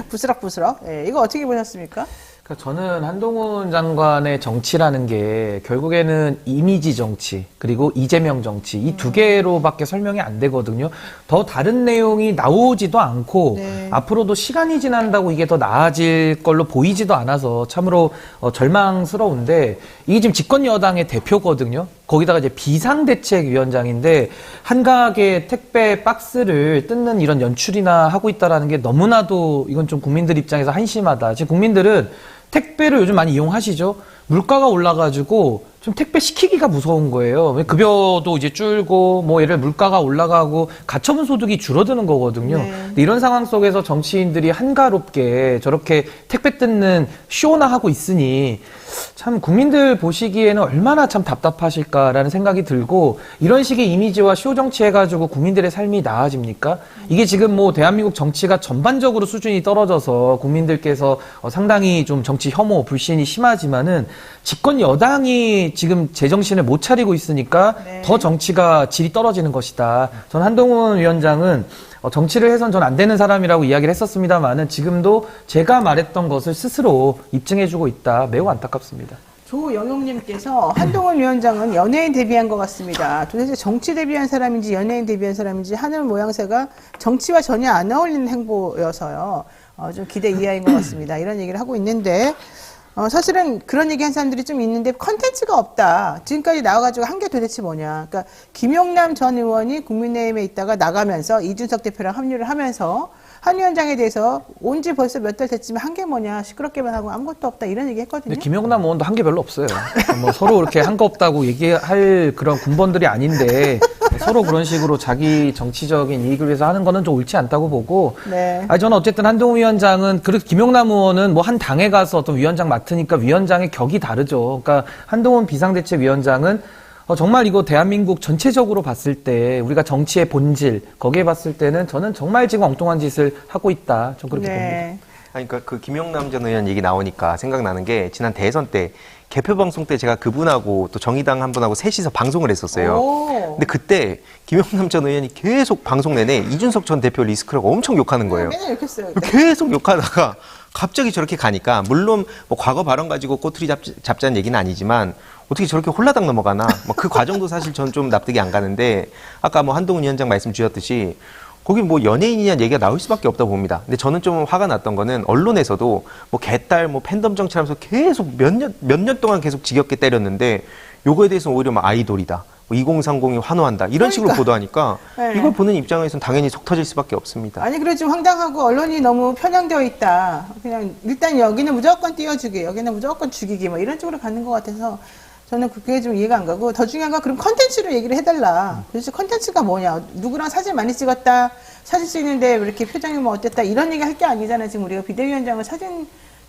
부스럭부스럭. 예, 이거 어떻게 보셨습니까? 그러니까 저는 한동훈 장관의 정치라는 게 결국에는 이미지 정치 그리고 이재명 정치 이 두 개로밖에 설명이 안 되거든요. 더 다른 내용이 나오지도 않고 네. 앞으로도 시간이 지난다고 이게 더 나아질 걸로 보이지도 않아서 참으로 절망스러운데 이게 지금 집권 여당의 대표거든요. 거기다가 이제 비상대책위원장인데 한가하게 택배 박스를 뜯는 이런 연출이나 하고 있다라는 게 너무나도 이건 좀 국민들 입장에서 한심하다. 지금 국민들은 택배를 요즘 많이 이용하시죠? 물가가 올라가지고 좀 택배 시키기가 무서운 거예요. 급여도 이제 줄고 뭐 예를 물가가 올라가고 가처분 소득이 줄어드는 거거든요. 네. 근데 이런 상황 속에서 정치인들이 한가롭게 저렇게 택배 뜯는 쇼나 하고 있으니 참 국민들 보시기에는 얼마나 참 답답하실까라는 생각이 들고 이런 식의 이미지와 쇼 정치 해가지고 국민들의 삶이 나아집니까? 이게 지금 뭐 대한민국 정치가 전반적으로 수준이 떨어져서 국민들께서 상당히 좀 정치 혐오, 불신이 심하지만은 집권 여당이 지금 제정신을 못 차리고 있으니까 네. 더 정치가 질이 떨어지는 것이다. 전 한동훈 위원장은 정치를 해선 전 안 되는 사람이라고 이야기를 했었습니다만은 지금도 제가 말했던 것을 스스로 입증해주고 있다. 매우 안타깝습니다. 조영용님께서 한동훈 위원장은 연예인 데뷔한 것 같습니다. 도대체 정치 데뷔한 사람인지 연예인 데뷔한 사람인지 하는 모양새가 정치와 전혀 안 어울리는 행보여서요. 좀 기대 이하인 것 같습니다. 이런 얘기를 하고 있는데 사실은 그런 얘기 한 사람들이 좀 있는데 컨텐츠가 없다. 지금까지 나와가지고 한 게 도대체 뭐냐. 그러니까 김용남 전 의원이 국민의힘에 있다가 나가면서 이준석 대표랑 합류를 하면서 한 위원장에 대해서 온 지 벌써 몇 달 됐지만 한 게 뭐냐. 시끄럽게만 하고 아무것도 없다. 이런 얘기 했거든요. 근데 김용남 의원도 한 게 별로 없어요. 뭐 서로 이렇게 한 거 없다고 얘기할 그런 군번들이 아닌데 서로 그런 식으로 자기 정치적인 이익을 위해서 하는 거는 좀 옳지 않다고 보고. 네. 저는 어쨌든 한동훈 위원장은, 그래도 김용남 의원은 뭐 한 당에 가서 어떤 위원장 맡으니까 위원장의 격이 다르죠. 그러니까 한동훈 비상대책위원장은 정말 이거 대한민국 전체적으로 봤을 때 우리가 정치의 본질, 거기에 봤을 때는 저는 정말 지금 엉뚱한 짓을 하고 있다. 좀 그렇게 봅니다. 네. 아니, 그러니까 그 김용남 전 의원 얘기 나오니까 생각나는 게 지난 대선 때 개표 방송 때 제가 그분하고 또 정의당 한 분하고 셋이서 방송을 했었어요. 오. 근데 그때 김용남 전 의원이 계속 방송 내내 이준석 전 대표 리스크라고 엄청 욕하는 거예요. 맨날 이렇게 써요. 그때. 계속 욕하다가 갑자기 저렇게 가니까 물론 뭐 과거 발언 가지고 꼬투리 잡자는 얘기는 아니지만 어떻게 저렇게 홀라당 넘어가나 뭐 그 과정도 사실 전 좀 납득이 안 가는데 아까 뭐 한동훈 위원장 말씀 주셨듯이 거기 뭐 연예인이냐는 얘기가 나올 수밖에 없다 봅니다. 근데 저는 좀 화가 났던 거는 언론에서도 뭐 개딸 뭐 팬덤 정치하면서 계속 몇 년 동안 계속 지겹게 때렸는데 요거에 대해서는 오히려 막 아이돌이다. 2030이 환호한다. 이런 식으로 보도하니까 네. 이걸 보는 입장에서는 당연히 속 터질 수밖에 없습니다. 아니 그래 좀 황당하고 언론이 너무 편향되어 있다. 그냥 일단 여기는 무조건 띄워주기, 여기는 무조건 죽이기 뭐 이런 쪽으로 가는 것 같아서 저는 그게 좀 이해가 안 가고 더 중요한 건 그럼 컨텐츠로 얘기를 해달라. 도대체 컨텐츠가 뭐냐? 누구랑 사진 많이 찍었다. 사진 찍는데 왜 이렇게 표정이 뭐 어땠다. 이런 얘기 할 게 아니잖아요. 지금 우리가 비대위원장을 사진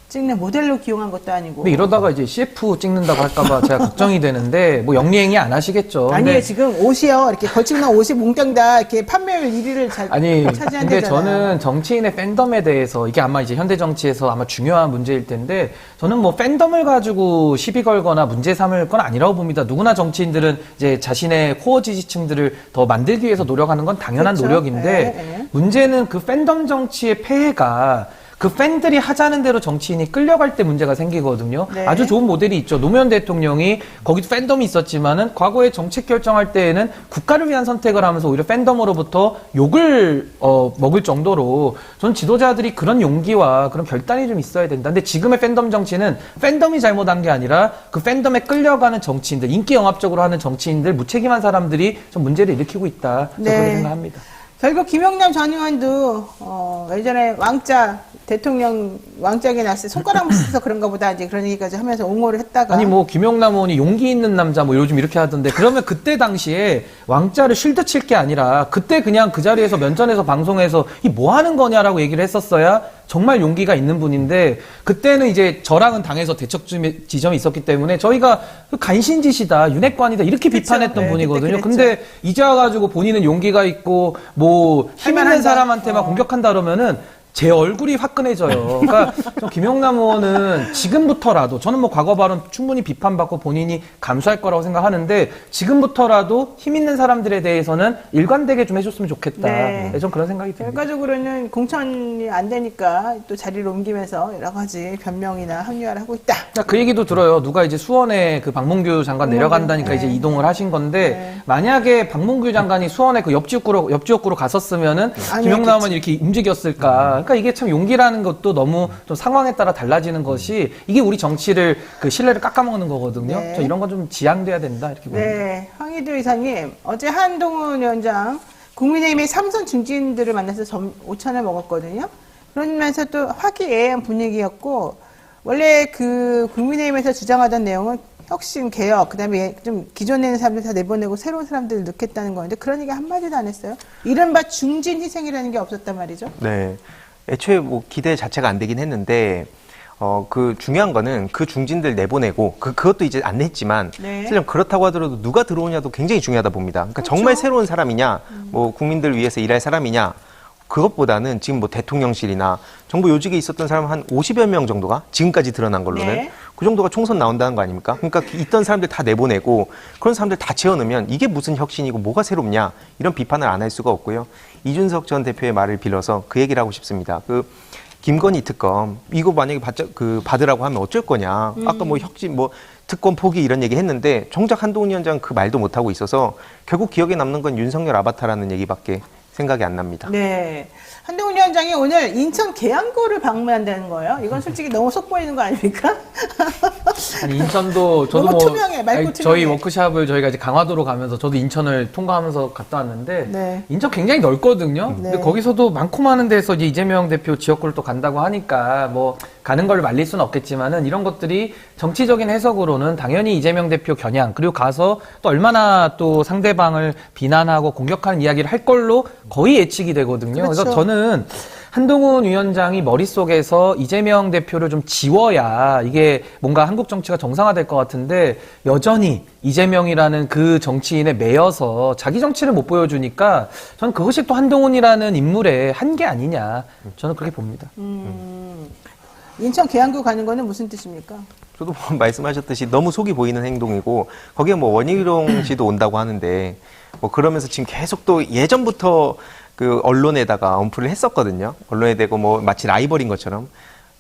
찍는 모델로 기용한 것도 아니고. 근데 이러다가 이제 CF 찍는다고 할까봐 제가 걱정이 되는데, 뭐 영리행위 안 하시겠죠. 아니에요. 근데 지금 옷이요. 이렇게 걸치고 나온 옷이 몽땅 다 이렇게 판매율 1위를 아니, 근데 차지한다잖아요. 저는 정치인의 팬덤에 대해서 이게 아마 이제 현대 정치에서 아마 중요한 문제일 텐데, 저는 뭐 팬덤을 가지고 시비 걸거나 문제 삼을 건 아니라고 봅니다. 누구나 정치인들은 이제 자신의 코어 지지층들을 더 만들기 위해서 노력하는 건 당연한 그렇죠. 노력인데, 네. 문제는 그 팬덤 정치의 폐해가 그 팬들이 하자는 대로 정치인이 끌려갈 때 문제가 생기거든요. 네. 아주 좋은 모델이 있죠. 노무현 대통령이 거기도 팬덤이 있었지만은 과거에 정책 결정할 때에는 국가를 위한 선택을 하면서 오히려 팬덤으로부터 욕을 먹을 정도로 전 지도자들이 그런 용기와 그런 결단이 좀 있어야 된다. 근데 지금의 팬덤 정치는 팬덤이 잘못한 게 아니라 그 팬덤에 끌려가는 정치인들, 인기 영합적으로 하는 정치인들, 무책임한 사람들이 좀 문제를 일으키고 있다. 저는 네. 그렇게 생각합니다. 결국 김영남 전 의원도 예전에 대통령 왕짝이 났을 때 손가락 써서 그런가 보다 이제 그런 얘기까지 하면서 옹호를 했다가 아니 뭐 김용남 의원이 용기 있는 남자 뭐 요즘 이렇게 하던데, 그러면 그때 당시에 왕자를 쉴드 칠 게 아니라 그때 그냥 그 자리에서 면전에서 방송에서 이 뭐 하는 거냐라고 얘기를 했었어야 정말 용기가 있는 분인데, 그때는 이제 저랑은 당에서 대척 지점이 있었기 때문에 저희가 그 간신짓이다, 윤핵관이다 이렇게 그쵸. 비판했던 네, 분이거든요. 그때 근데 이제 와가지고 본인은 용기가 있고 뭐 힘 있는 할만하다. 사람한테만 공격한다 그러면은 제 얼굴이 화끈해져요. 그러니까 좀 김용남 의원은 지금부터라도, 저는 뭐 과거 발언 충분히 비판받고 본인이 감수할 거라고 생각하는데, 지금부터라도 힘 있는 사람들에 대해서는 일관되게 좀 해줬으면 좋겠다. 네. 네, 좀 그런 생각이 듭니다. 결과적으로는 공천이 안 되니까 또 자리를 옮기면서 여러 가지 변명이나 합리화를 하고 있다. 그 얘기도 들어요. 누가 이제 수원에 그 박문규 장관 내려간다니까 네. 이제 이동을 하신 건데, 네. 만약에 박문규 장관이 수원에 그 옆지역구로 갔었으면은 아니, 김용남 그치. 의원이 이렇게 움직였을까. 그러니까 이게 참 용기라는 것도 너무 좀 상황에 따라 달라지는 것이, 이게 우리 정치를 그 신뢰를 깎아먹는 거거든요. 네. 저 이런 건 좀 지양돼야 된다 이렇게 봅니다. 네, 황희도 이사님 어제 한동훈 위원장 국민의힘의 삼선 중진들을 만나서 5천을 먹었거든요. 그러면서 또 화기애애한 분위기였고, 원래 그 국민의힘에서 주장하던 내용은 혁신, 개혁, 그다음에 좀 기존에 있는 사람들 다 내보내고 새로운 사람들을 넣겠다는 건데 그런 얘기 한마디도 안 했어요. 이른바 중진 희생이라는 게 없었단 말이죠. 네. 애초에 뭐 기대 자체가 안 되긴 했는데, 그 중요한 거는 그 중진들 내보내고, 그것도 이제 안 냈지만, 네. 실은 그렇다고 하더라도 누가 들어오냐도 굉장히 중요하다 봅니다. 그러니까 정말 새로운 사람이냐, 뭐 국민들 위해서 일할 사람이냐, 그것보다는 지금 뭐 대통령실이나 정부 요직에 있었던 사람 한 50여 명 정도가 지금까지 드러난 걸로는 네. 그 정도가 총선 나온다는 거 아닙니까? 그러니까 있던 사람들 다 내보내고 그런 사람들 다 채워넣으면 이게 무슨 혁신이고 뭐가 새롭냐, 이런 비판을 안 할 수가 없고요. 이준석 전 대표의 말을 빌어서 그 얘기를 하고 싶습니다. 김건희 특검 이거 만약에 받으라고 하면 어쩔 거냐. 아까 뭐 혁신 뭐 특권 포기 이런 얘기 했는데 정작 한동훈 위원장 그 말도 못 하고 있어서 결국 기억에 남는 건 윤석열 아바타라는 얘기밖에 생각이 안 납니다. 네. 한동훈 위원장이 오늘 인천 계양구를 방문한다는 거예요. 이건 솔직히 너무 속 보이는 거 아닙니까? 아니 인천도 저도 너무 뭐 투명해, 맑고 아니, 저희 투명해. 워크샵을 저희가 이제 강화도로 가면서 저도 인천을 통과하면서 갔다 왔는데 네. 인천 굉장히 넓거든요. 네. 근데 거기서도 많고 많은 데서 이제 이재명 대표 지역구를 또 간다고 하니까 뭐 가는 걸 말릴 수는 없겠지만은 이런 것들이 정치적인 해석으로는 당연히 이재명 대표 겨냥 그리고 가서 또 얼마나 또 상대방을 비난하고 공격하는 이야기를 할 걸로 거의 예측이 되거든요. 그렇죠. 그래서 저는 한동훈 위원장이 머릿속에서 이재명 대표를 좀 지워야 이게 뭔가 한국 정치가 정상화될 것 같은데 여전히 이재명이라는 그 정치인에 매여서 자기 정치를 못 보여주니까 저는 그것이 또 한동훈이라는 인물의 한계 아니냐 저는 그렇게 봅니다. 인천 계양구 가는 거는 무슨 뜻입니까? 저도 뭐 말씀하셨듯이 너무 속이 보이는 행동이고 거기에 뭐 원희룡 씨도 온다고 하는데 뭐 그러면서 지금 계속 또 예전부터 그 언론에다가 언플을 했었거든요. 언론에 대고 뭐 마치 라이벌인 것처럼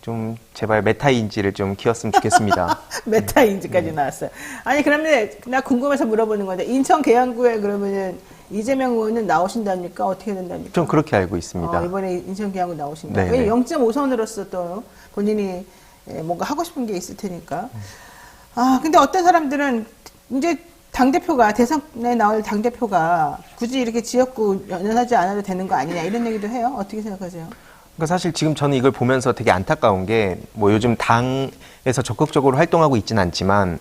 좀 제발 메타인지를 좀 키웠으면 좋겠습니다. 메타인지까지 나왔어요. 아니 그러면 나 궁금해서 물어보는 건데 인천 계양구에 그러면은 이재명 의원은 나오신답니까? 어떻게 된답니까? 좀 그렇게 알고 있습니다. 이번에 인천 계양구 나오신다. 네네. 왜 0.5선으로서 또 본인이 뭔가 하고 싶은 게 있을 테니까. 아 근데 어떤 사람들은 이제 당대표가 대선에 나올 당대표가 굳이 이렇게 지역구 연연하지 않아도 되는 거 아니냐 이런 얘기도 해요. 어떻게 생각하세요? 그러니까 사실 지금 저는 이걸 보면서 되게 안타까운 게 뭐 요즘 당에서 적극적으로 활동하고 있지는 않지만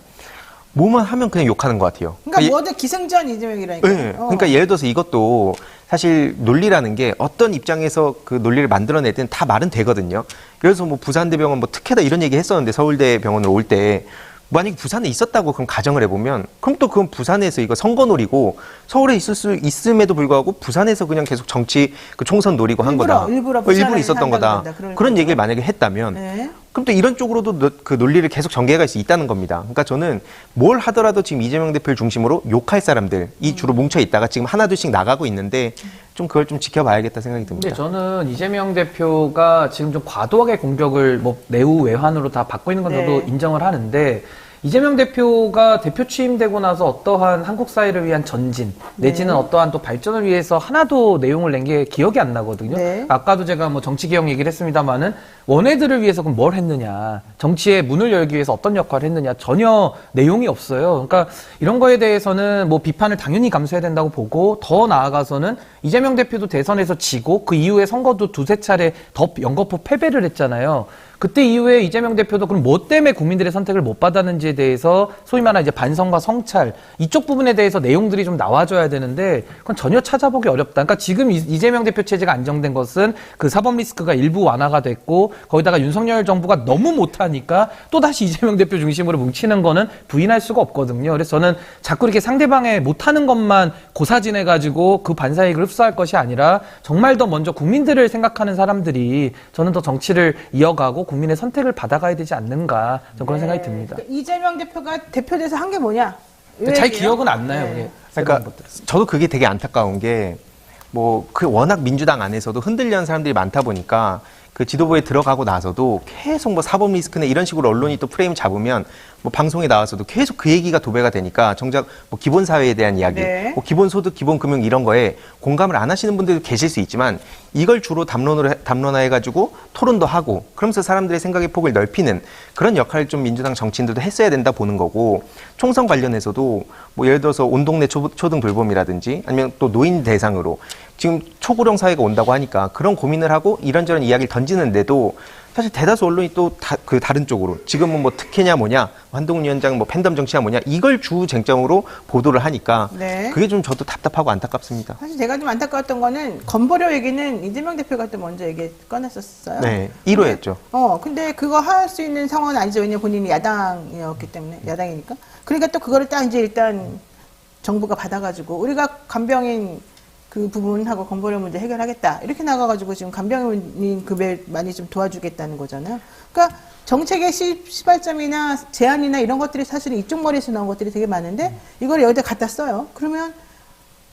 뭐만 하면 그냥 욕하는 것 같아요. 그러니까 뭐든 기승전 이재명이라니까. 네. 그러니까 예를 들어서 이것도 사실 논리라는 게 어떤 입장에서 그 논리를 만들어내든 다 말은 되거든요. 예를 들어서 뭐 부산대병원 뭐 특혜다 이런 얘기 했었는데 서울대 병원으로 올 때 만약에 부산에 있었다고 그럼 가정을 해보면 그럼 또 그건 부산에서 이거 선거놀이고 서울에 있을 수 있음에도 불구하고 부산에서 그냥 계속 정치 그 총선 노리고 한 거다. 일부러 일부러 있었던 거다. 한다, 그런 얘기를 만약에 했다면 네. 그럼 또 이런 쪽으로도 그 논리를 계속 전개할 수 있다는 겁니다. 그러니까 저는 뭘 하더라도 지금 이재명 대표를 중심으로 욕할 사람들이 주로 뭉쳐 있다가 지금 하나둘씩 나가고 있는데 좀 그걸 좀 지켜봐야겠다 생각이 듭니다. 근데 저는 이재명 대표가 지금 좀 과도하게 공격을 뭐 내후 외환으로 다 받고 있는 건 저도 네. 인정을 하는데 이재명 대표가 대표 취임되고 나서 어떠한 한국 사회를 위한 전진 내지는 어떠한 또 발전을 위해서 하나도 내용을 낸 게 기억이 안 나거든요. 네. 아까도 제가 뭐 정치개혁 얘기를 했습니다만은 원외들을 위해서 그럼 뭘 했느냐, 정치의 문을 열기 위해서 어떤 역할을 했느냐 전혀 내용이 없어요. 그러니까 이런 거에 대해서는 뭐 비판을 당연히 감수해야 된다고 보고 더 나아가서는 이재명 대표도 대선에서 지고 그 이후에 선거도 두세 차례 더 연거푸 패배를 했잖아요. 그때 이후에 이재명 대표도 그럼 뭐 때문에 국민들의 선택을 못 받았는지에 대해서 소위 말하는 이제 반성과 성찰 이쪽 부분에 대해서 내용들이 좀 나와줘야 되는데 그건 전혀 찾아보기 어렵다. 그러니까 지금 이재명 대표 체제가 안정된 것은 그 사법 리스크가 일부 완화가 됐고 거기다가 윤석열 정부가 너무 못하니까 또다시 이재명 대표 중심으로 뭉치는 거는 부인할 수가 없거든요. 그래서 저는 자꾸 이렇게 상대방의 못하는 것만 고사진해가지고 그 반사이익을 흡수할 것이 아니라 정말 더 먼저 국민들을 생각하는 사람들이 저는 더 정치를 이어가고 국민의 선택을 받아가야 되지 않는가 저는 그런 생각이 듭니다. 그러니까 이재명 대표가 대표돼서 한 게 뭐냐? 잘 기억은 안 나요. 네. 그게. 그러니까 저도 그게 되게 안타까운 게 뭐 그 워낙 민주당 안에서도 흔들리는 사람들이 많다 보니까 그 지도부에 들어가고 나서도 계속 뭐 사법 리스크네 이런 식으로 언론이 또 프레임 잡으면 뭐 방송에 나와서도 계속 그 얘기가 도배가 되니까 정작 뭐 기본 사회에 대한 이야기, 네. 뭐 기본 소득, 기본 금융 이런 거에 공감을 안 하시는 분들도 계실 수 있지만 이걸 주로 담론화해가지고 토론도 하고 그러면서 사람들의 생각의 폭을 넓히는 그런 역할을 좀 민주당 정치인들도 했어야 된다 보는 거고 총선 관련해서도 뭐 예를 들어서 온 동네 초등 돌봄이라든지 아니면 또 노인 대상으로 지금 초고령 사회가 온다고 하니까 그런 고민을 하고 이런저런 이야기를 던지는데도 사실 대다수 언론이 또 다른 쪽으로 지금은 뭐 특혜냐 뭐냐 한동훈 위원장 뭐 팬덤 정치냐 뭐냐 이걸 주 쟁점으로 보도를 하니까 네. 그게 좀 저도 답답하고 안타깝습니다. 사실 제가 좀 안타까웠던 거는 건보료 얘기는 이재명 대표가 또 먼저 꺼냈었어요. 네, 1호였죠. 근데 그거 할 수 있는 상황은 아니죠. 왜냐면 본인이 야당이었기 때문에 야당이니까. 그러니까 또 그거를 딱 이제 일단 정부가 받아가지고 우리가 간병인 그 부분하고 건보료 문제 해결하겠다 이렇게 나가가지고 지금 간병인 급여 많이 좀 도와주겠다는 거잖아요. 그러니까 정책의 시발점이나 제안이나 이런 것들이 사실은 이쪽 머리에서 나온 것들이 되게 많은데 이걸 여기다 갖다 써요. 그러면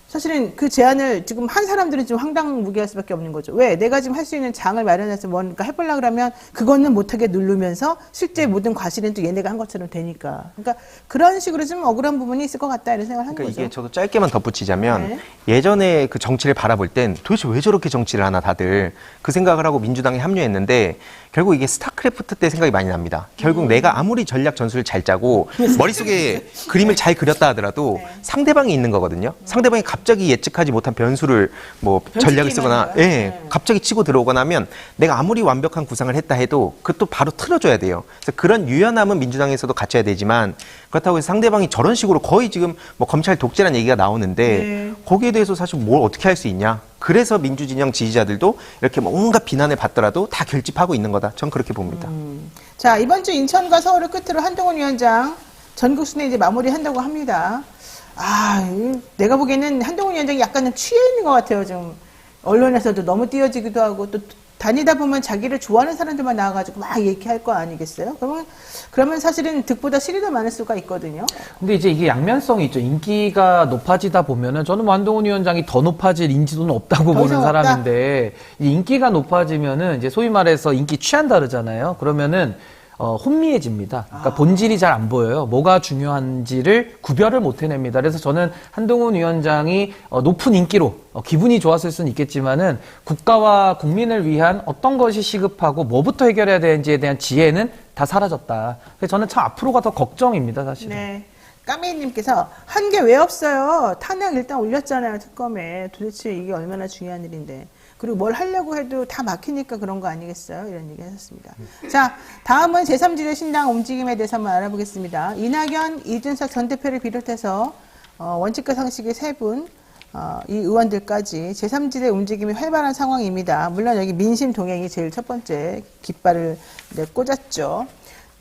사실은 그 제안을 지금 한 사람들은 좀 황당무계할 수밖에 없는 거죠. 왜? 내가 지금 할 수 있는 장을 마련해서 뭔가 해보려고 그러면 그거는 못하게 누르면서 실제 모든 과실은 또 얘네가 한 것처럼 되니까. 그러니까 그런 식으로 좀 억울한 부분이 있을 것 같다 이런 생각을 한 그러니까 거죠. 이게 저도 짧게만 덧붙이자면 네. 예전에 그 정치를 바라볼 땐 도대체 왜 저렇게 정치를 하나 다들 그 생각을 하고 민주당에 합류했는데 결국 이게 스타크래프트 때 생각이 많이 납니다. 결국 내가 아무리 전략 전술을 잘 짜고 머릿속에 그림을 잘 그렸다 하더라도 상대방이 있는 거거든요. 상대방이 갑자기 예측하지 못한 변수를 뭐 전략을 쓰거나 갑자기 치고 들어오거나 하면 내가 아무리 완벽한 구상을 했다 해도 그것도 바로 틀어줘야 돼요. 그래서 그런 유연함은 민주당에서도 갖춰야 되지만 그렇다고 해서 상대방이 저런 식으로 거의 지금 뭐 검찰 독재라는 얘기가 나오는데 거기에 대해서 사실 뭘 어떻게 할 수 있냐. 그래서 민주진영 지지자들도 이렇게 뭔가 비난을 받더라도 다 결집하고 있는 거다. 전 그렇게 봅니다. 자, 이번 주 인천과 서울을 끝으로 한동훈 위원장 전국 순회 이제 마무리한다고 합니다. 내가 보기에는 한동훈 위원장이 약간은 취해 있는 것 같아요. 좀 언론에서도 너무 띄어지기도 하고 또 다니다 보면 자기를 좋아하는 사람들만 나와가지고 막 얘기할 거 아니겠어요? 그러면 사실은 득보다 실이 더 많을 수가 있거든요. 근데 이제 이게 양면성이 있죠. 인기가 높아지다 보면은 저는 뭐 한동훈 위원장이 더 높아질 인지도는 없다고 더 보는 이상 사람인데 이 인기가 높아지면은 이제 소위 말해서 인기 취한다 그러잖아요. 그러면은 혼미해집니다. 그러니까 본질이 잘 안 보여요. 뭐가 중요한지를 구별을 못 해냅니다. 그래서 저는 한동훈 위원장이 높은 인기로 기분이 좋았을 수는 있겠지만은 국가와 국민을 위한 어떤 것이 시급하고 뭐부터 해결해야 되는지에 대한 지혜는 다 사라졌다. 그래서 저는 참 앞으로가 더 걱정입니다, 사실은. 네. 까메이님께서 한 게 왜 없어요? 탄핵 일단 올렸잖아요, 특검에. 도대체 이게 얼마나 중요한 일인데. 그리고 뭘 하려고 해도 다 막히니까 그런 거 아니겠어요? 이런 얘기 하셨습니다. 자, 다음은 제3지대 신당 움직임에 대해서 한번 알아보겠습니다. 이낙연, 이준석 전 대표를 비롯해서 원칙과 상식의 세 분, 이 의원들까지 제3지대 움직임이 활발한 상황입니다. 물론 여기 민심 동행이 제일 첫 번째 깃발을 꽂았죠.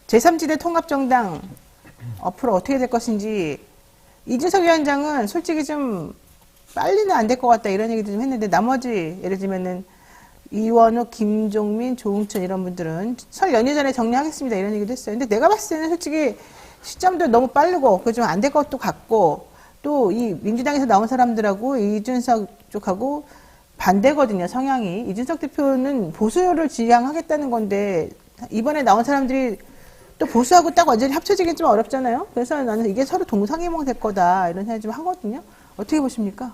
제3지대 통합정당 앞으로 어떻게 될 것인지 이준석 위원장은 솔직히 좀 빨리는 안 될 것 같다 이런 얘기도 좀 했는데 나머지 예를 들면은 이원욱, 김종민, 조응천 이런 분들은 설 연휴 전에 정리하겠습니다 이런 얘기도 했어요. 근데 내가 봤을 때는 솔직히 시점도 너무 빠르고 그 좀 안 될 것도 같고 또 이 민주당에서 나온 사람들하고 이준석 쪽하고 반대거든요 성향이. 이준석 대표는 보수를 지향하겠다는 건데 이번에 나온 사람들이 또 보수하고 딱 완전히 합쳐지기 좀 어렵잖아요. 그래서 나는 이게 서로 동상이몽 될 거다 이런 생각이 좀 하거든요. 어떻게 보십니까?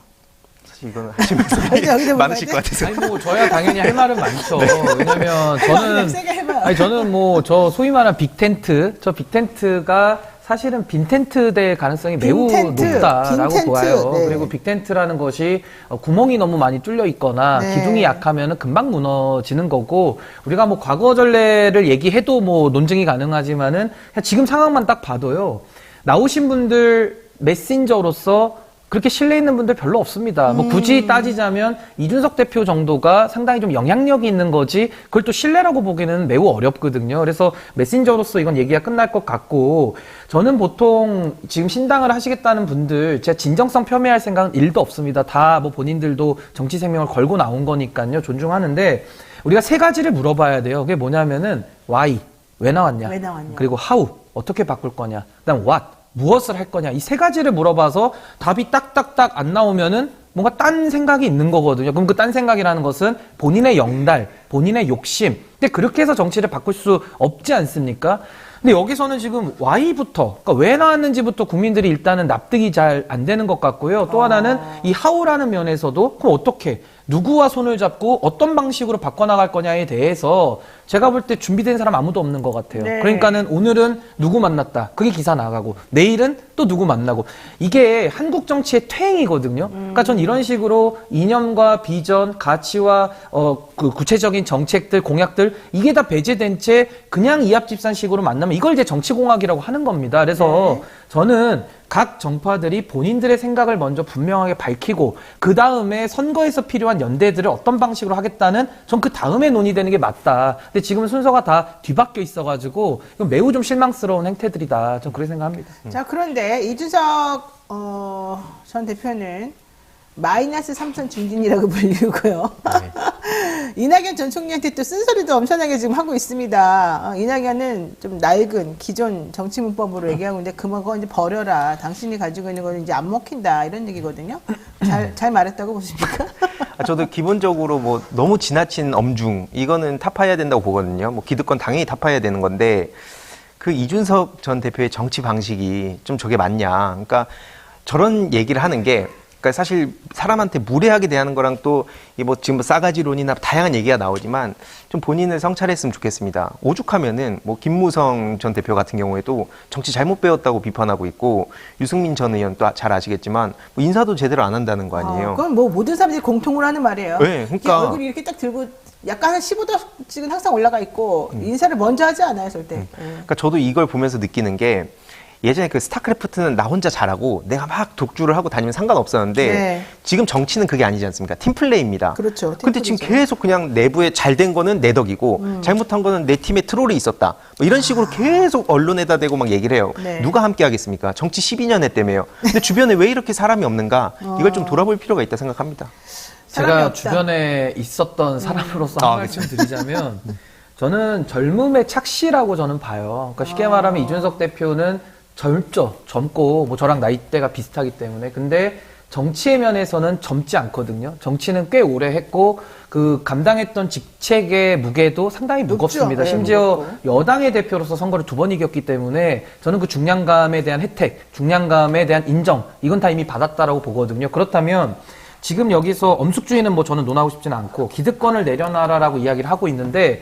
사실 이거는 하시면서 여기서 많으실 것 같아서. 아니 뭐 저야 당연히 할 말은 많죠. 왜냐면 세게 해봐요. 저는 뭐 저 소위 말하는 빅텐트, 저 빅텐트가 사실은 빈텐트 될 가능성이 매우 빈텐트, 높다라고 빈텐트, 보아요. 네. 그리고 빅텐트라는 것이 구멍이 너무 많이 뚫려 있거나 네. 기둥이 약하면은 금방 무너지는 거고 우리가 뭐 과거 전례를 얘기해도 뭐 논증이 가능하지만은 그냥 지금 상황만 딱 봐도요. 나오신 분들 메신저로서 그렇게 신뢰 있는 분들 별로 없습니다. 뭐 굳이 따지자면 이준석 대표 정도가 상당히 좀 영향력이 있는 거지 그걸 또 신뢰라고 보기는 매우 어렵거든요. 그래서 메신저로서 이건 얘기가 끝날 것 같고 저는 보통 지금 신당을 하시겠다는 분들 제가 진정성 폄훼할 생각은 1도 없습니다. 다 뭐 본인들도 정치 생명을 걸고 나온 거니까요. 존중하는데 우리가 세 가지를 물어봐야 돼요. 그게 뭐냐면은 why, 왜 나왔냐? 왜 나왔냐? 그리고 how, 어떻게 바꿀 거냐? 그다음 what, 무엇을 할 거냐 이 세 가지를 물어봐서 답이 딱딱딱 안 나오면은 뭔가 딴 생각이 있는 거거든요. 그럼 그 딴 생각이라는 것은 본인의 영달, 본인의 욕심. 근데 그렇게 해서 정치를 바꿀 수 없지 않습니까? 근데 여기서는 지금 why부터, 그러니까 왜 나왔는지부터 국민들이 일단은 납득이 잘 안 되는 것 같고요. 또 하나는 이 how라는 면에서도 그럼 어떻게, 누구와 손을 잡고 어떤 방식으로 바꿔나갈 거냐에 대해서 제가 볼 때 준비된 사람 아무도 없는 것 같아요. 네. 그러니까는 오늘은 누구 만났다. 그게 기사 나가고 내일은 또 누구 만나고 이게 한국 정치의 퇴행이거든요. 그러니까 전 이런 식으로 이념과 비전, 가치와 그 구체적인 정책들, 공약들 이게 다 배제된 채 그냥 이합집산식으로 만나면 이걸 이제 정치공학이라고 하는 겁니다. 그래서 저는 각 정파들이 본인들의 생각을 먼저 분명하게 밝히고 그 다음에 선거에서 필요한 연대들을 어떤 방식으로 하겠다는 전 그 다음에 논의되는 게 맞다. 근데 지금 순서가 다 뒤바뀌어 있어가지고 이건 매우 좀 실망스러운 행태들이다. 전 그렇게 생각합니다. 자, 그런데 이준석 전 대표는 마이너스 3천 중진이라고 불리고요. 이낙연 전 총리한테 또 쓴소리도 엄청나게 지금 하고 있습니다. 이낙연은 좀 낡은 기존 정치 문법으로 얘기하고 있는데 그거 이제 버려라. 당신이 가지고 있는 거는 이제 안 먹힌다. 이런 얘기거든요. 잘 말했다고 보십니까? 저도 기본적으로 뭐 너무 지나친 엄중 이거는 타파해야 된다고 보거든요. 뭐 기득권 당연히 타파해야 되는 건데 그 이준석 전 대표의 정치 방식이 좀 저게 맞냐. 그러니까 저런 얘기를 하는 게 그러니까 사실 사람한테 무례하게 대하는 거랑 또 이 뭐 지금 싸가지론이나 다양한 얘기가 나오지만 좀 본인을 성찰했으면 좋겠습니다. 오죽하면은 뭐 김무성 전 대표 같은 경우에도 정치 잘못 배웠다고 비판하고 있고 유승민 전 의원 또 잘 아시겠지만 뭐 인사도 제대로 안 한다는 거 아니에요. 그건 뭐 모든 사람들이 공통으로 하는 말이에요. 네, 그러니까. 이렇게 얼굴이 이렇게 딱 들고 약간 한 15도씩은 항상 올라가 있고 인사를 먼저 하지 않아요, 절대. 그러니까 저도 이걸 보면서 느끼는 게 예전에 그 스타크래프트는 나 혼자 잘하고 내가 막 독주를 하고 다니면 상관없었는데 네. 지금 정치는 그게 아니지 않습니까? 팀플레이입니다. 그렇죠. 근데 지금 팀플이죠. 계속 그냥 내부에 잘 된 거는 내 덕이고 잘못한 거는 내 팀에 트롤이 있었다. 뭐 이런 식으로 계속 언론에다 대고 막 얘기를 해요. 네. 누가 함께 하겠습니까? 정치 12년 했다며요. 근데 주변에 왜 이렇게 사람이 없는가? 이걸 좀 돌아볼 필요가 있다 생각합니다. 사람이 제가 없다. 주변에 있었던 사람으로서 아, 한 말씀 드리자면 저는 젊음의 착시라고 저는 봐요. 그러니까 쉽게 말하면 이준석 대표는 젊고 뭐 저랑 나이대가 비슷하기 때문에 근데 정치의 면에서는 젊지 않거든요. 정치는 꽤 오래 했고 그 감당했던 직책의 무게도 상당히 무겁습니다. 네, 심지어 무겁고. 여당의 대표로서 선거를 2번 이겼기 때문에 저는 그 중량감에 대한 혜택, 중량감에 대한 인정 이건 다 이미 받았다라고 보거든요. 그렇다면 지금 여기서 엄숙주의는 뭐 저는 논하고 싶지는 않고 기득권을 내려놔라라고 이야기를 하고 있는데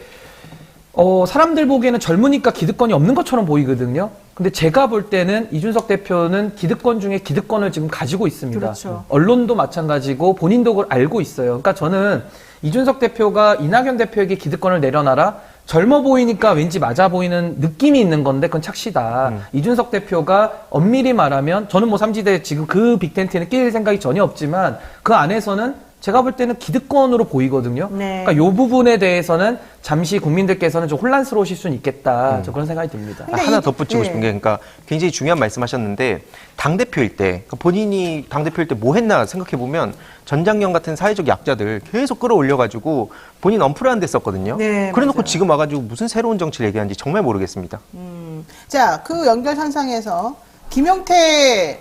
사람들 보기에는 젊으니까 기득권이 없는 것처럼 보이거든요. 근데 제가 볼 때는 이준석 대표는 기득권 중에 기득권을 지금 가지고 있습니다. 그렇죠. 언론도 마찬가지고 본인도 그걸 알고 있어요. 그러니까 저는 이준석 대표가 이낙연 대표에게 기득권을 내려놔라. 젊어 보이니까 왠지 맞아 보이는 느낌이 있는 건데 그건 착시다. 이준석 대표가 엄밀히 말하면 저는 뭐 삼지대 지금 그 빅텐트에는 낄 생각이 전혀 없지만 그 안에서는 제가 볼 때는 기득권으로 보이거든요. 네. 그러니까 이 부분에 대해서는 잠시 국민들께서는 좀 혼란스러우실 수는 있겠다. 저 그런 생각이 듭니다. 근데 하나 이- 덧붙이고 예. 싶은 게 그러니까 굉장히 중요한 말씀하셨는데 당대표일 때 그러니까 본인이 당대표일 때 뭐 했나 생각해 보면 전장년 같은 사회적 약자들 계속 끌어올려가지고 본인 언플을 안 됐었거든요. 네, 그래놓고 맞아요. 지금 와가지고 무슨 새로운 정치를 얘기하는지 정말 모르겠습니다. 자, 그 연결선상에서 김용태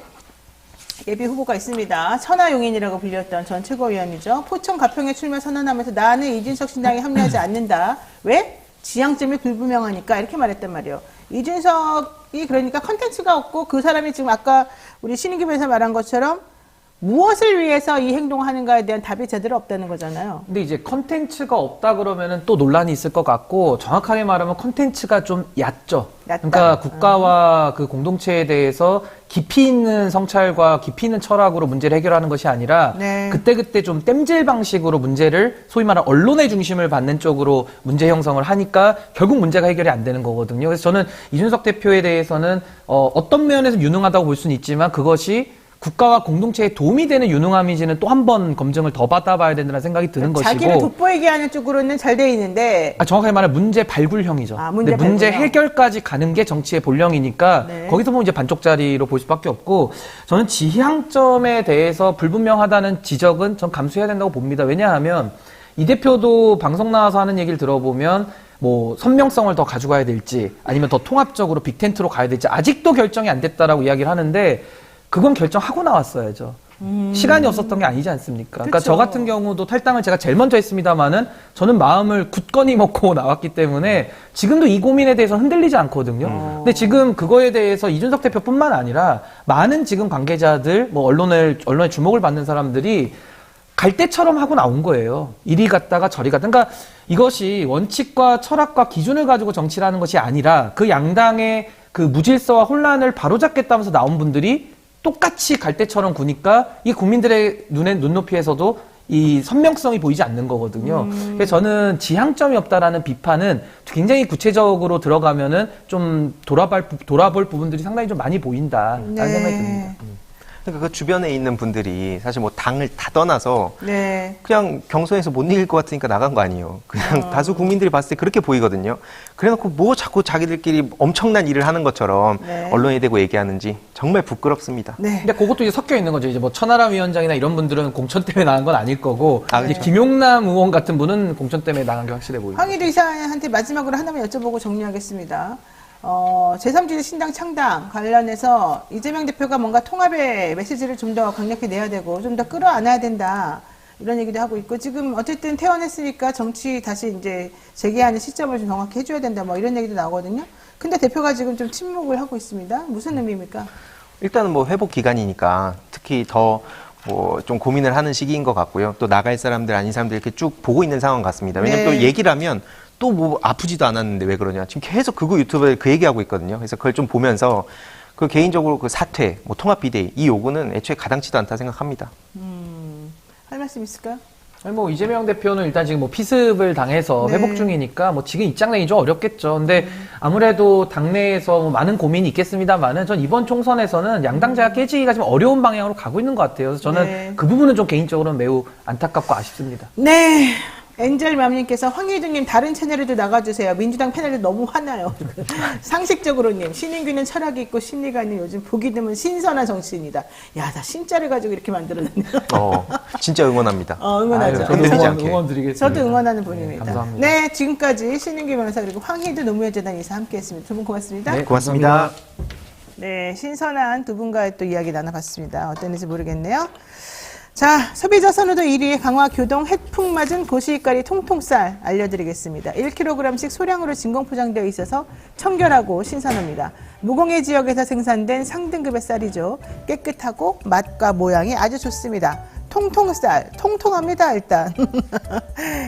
예비 후보가 있습니다. 천하용인이라고 불렸던 전 최고위원이죠. 포천 가평에 출마 선언하면서 나는 이준석 신당에 합류하지 않는다. 왜? 지향점이 불분명하니까 이렇게 말했단 말이에요. 이준석이 그러니까 컨텐츠가 없고 그 사람이 지금 아까 우리 신인규 변호사 말한 것처럼 무엇을 위해서 이 행동을 하는가에 대한 답이 제대로 없다는 거잖아요. 근데 이제 컨텐츠가 없다 그러면은 또 논란이 있을 것 같고 정확하게 말하면 컨텐츠가 좀 얕죠. 얕다. 그러니까 국가와 그 공동체에 대해서 깊이 있는 성찰과 깊이 있는 철학으로 문제를 해결하는 것이 아니라 네. 그때그때 좀 땜질 방식으로 문제를 소위 말하는 언론의 중심을 받는 쪽으로 문제 형성을 하니까 결국 문제가 해결이 안 되는 거거든요. 그래서 저는 이준석 대표에 대해서는 어떤 면에서 유능하다고 볼 수는 있지만 그것이 국가와 공동체에 도움이 되는 유능함인지는 또 한 번 검증을 더 받아봐야 된다는 생각이 드는 자기를 것이고 돋보이게 하는 쪽으로는 잘 돼 있는데 정확하게 말하면 문제 발굴형이죠. 아, 문제 근데 문제 발굴형. 해결까지 가는 게 정치의 본령이니까 네. 거기서 보면 이제 반쪽짜리로 볼 수밖에 없고 저는 지향점에 대해서 불분명하다는 지적은 전 감수해야 된다고 봅니다. 왜냐하면 이 대표도 방송 나와서 하는 얘기를 들어보면 뭐 선명성을 더 가져가야 될지 아니면 더 통합적으로 빅텐트로 가야 될지 아직도 결정이 안 됐다라고 이야기를 하는데 그건 결정하고 나왔어야죠. 시간이 없었던 게 아니지 않습니까? 그러니까 그쵸. 저 같은 경우도 탈당을 제가 제일 먼저 했습니다만은 저는 마음을 굳건히 먹고 나왔기 때문에 지금도 이 고민에 대해서 흔들리지 않거든요. 근데 지금 그거에 대해서 이준석 대표뿐만 아니라 많은 지금 관계자들, 뭐 언론의 주목을 받는 사람들이 갈 때처럼 하고 나온 거예요. 이리 갔다가 저리 갔다가. 그러니까 이것이 원칙과 철학과 기준을 가지고 정치를 하는 것이 아니라 그 양당의 그 무질서와 혼란을 바로잡겠다면서 나온 분들이 똑같이 갈 때처럼 구니까 이 국민들의 눈높이에서도 이 선명성이 보이지 않는 거거든요. 그래서 저는 지향점이 없다라는 비판은 굉장히 구체적으로 들어가면은 좀 돌아볼 부분들이 상당히 좀 많이 보인다라는 생각이 듭니다. 그러니까 그 주변에 있는 분들이 사실 뭐 당을 다 떠나서 네. 그냥 경선에서 못 이길 것 같으니까 나간 거 아니에요. 그냥 다수 국민들이 봤을 때 그렇게 보이거든요. 그래놓고 뭐 자꾸 자기들끼리 엄청난 일을 하는 것처럼 네. 언론에 대고 얘기하는지 정말 부끄럽습니다. 네. 근데 그것도 이제 섞여 있는 거죠. 이제 뭐 천하람 위원장이나 이런 분들은 공천 때문에 나간 건 아닐 거고, 아, 이제 그렇죠. 김용남 의원 같은 분은 공천 때문에 나간 게 확실해 보입니다. 황희도 이사한테 마지막으로 하나만 여쭤보고 정리하겠습니다. 제3지대 신당 창당 관련해서 이재명 대표가 뭔가 통합의 메시지를 좀 더 강력히 내야 되고 좀 더 끌어안아야 된다. 이런 얘기도 하고 있고 지금 어쨌든 퇴원했으니까 정치 다시 이제 재개하는 시점을 좀 정확히 해줘야 된다. 뭐 이런 얘기도 나오거든요. 근데 대표가 지금 좀 침묵을 하고 있습니다. 무슨 의미입니까? 일단은 뭐 회복 기간이니까 특히 더 뭐 좀 고민을 하는 시기인 것 같고요. 또 나갈 사람들 아닌 사람들 이렇게 쭉 보고 있는 상황 같습니다. 왜냐면 네. 또 얘기를 하면 또 뭐 아프지도 않았는데 왜 그러냐. 지금 계속 그거 유튜브에 그 얘기하고 있거든요. 그래서 그걸 좀 보면서 그 개인적으로 그 사퇴, 뭐 통합 비대위 이 요구는 애초에 가당치도 않다 생각합니다. 할 말씀 있을까요? 아니, 뭐 이재명 대표는 일단 지금 뭐 피습을 당해서 네. 회복 중이니까 뭐 지금 입장 내기 좀 어렵겠죠. 근데 아무래도 당내에서 뭐 많은 고민이 있겠습니다만은 전 이번 총선에서는 양당제가 깨지기가 좀 어려운 방향으로 가고 있는 것 같아요. 그래서 저는 네. 그 부분은 좀 개인적으로는 매우 안타깝고 아쉽습니다. 네. 엔젤맘님께서 황희두님 다른 채널에도 나가주세요. 민주당 패널도 너무 화나요. 상식적으로님 신인규는 철학이 있고 심리가 있는 요즘 보기 드문 신선한 정치인이다. 야, 나 신자를 가지고 이렇게 만들어냈네. 진짜 응원합니다. 응원하죠. 아유, 저도 흔들리지 응원, 않게. 응원 드리겠습니다. 저도 응원하는 분입니다. 감사합니다. 네, 지금까지 신인규 변호사 그리고 황희두 노무현재단 이사 함께했습니다. 두 분 고맙습니다. 네, 고맙습니다. 네, 신선한 두 분과의 또 이야기 나눠봤습니다. 어땠는지 모르겠네요. 자, 소비자 선호도 1위 강화 교동 햇풍 맞은 고시가리 통통쌀 알려드리겠습니다. 1kg씩 소량으로 진공 포장되어 있어서 청결하고 신선합니다. 무공해 지역에서 생산된 상등급의 쌀이죠. 깨끗하고 맛과 모양이 아주 좋습니다. 통통쌀, 통통합니다, 일단.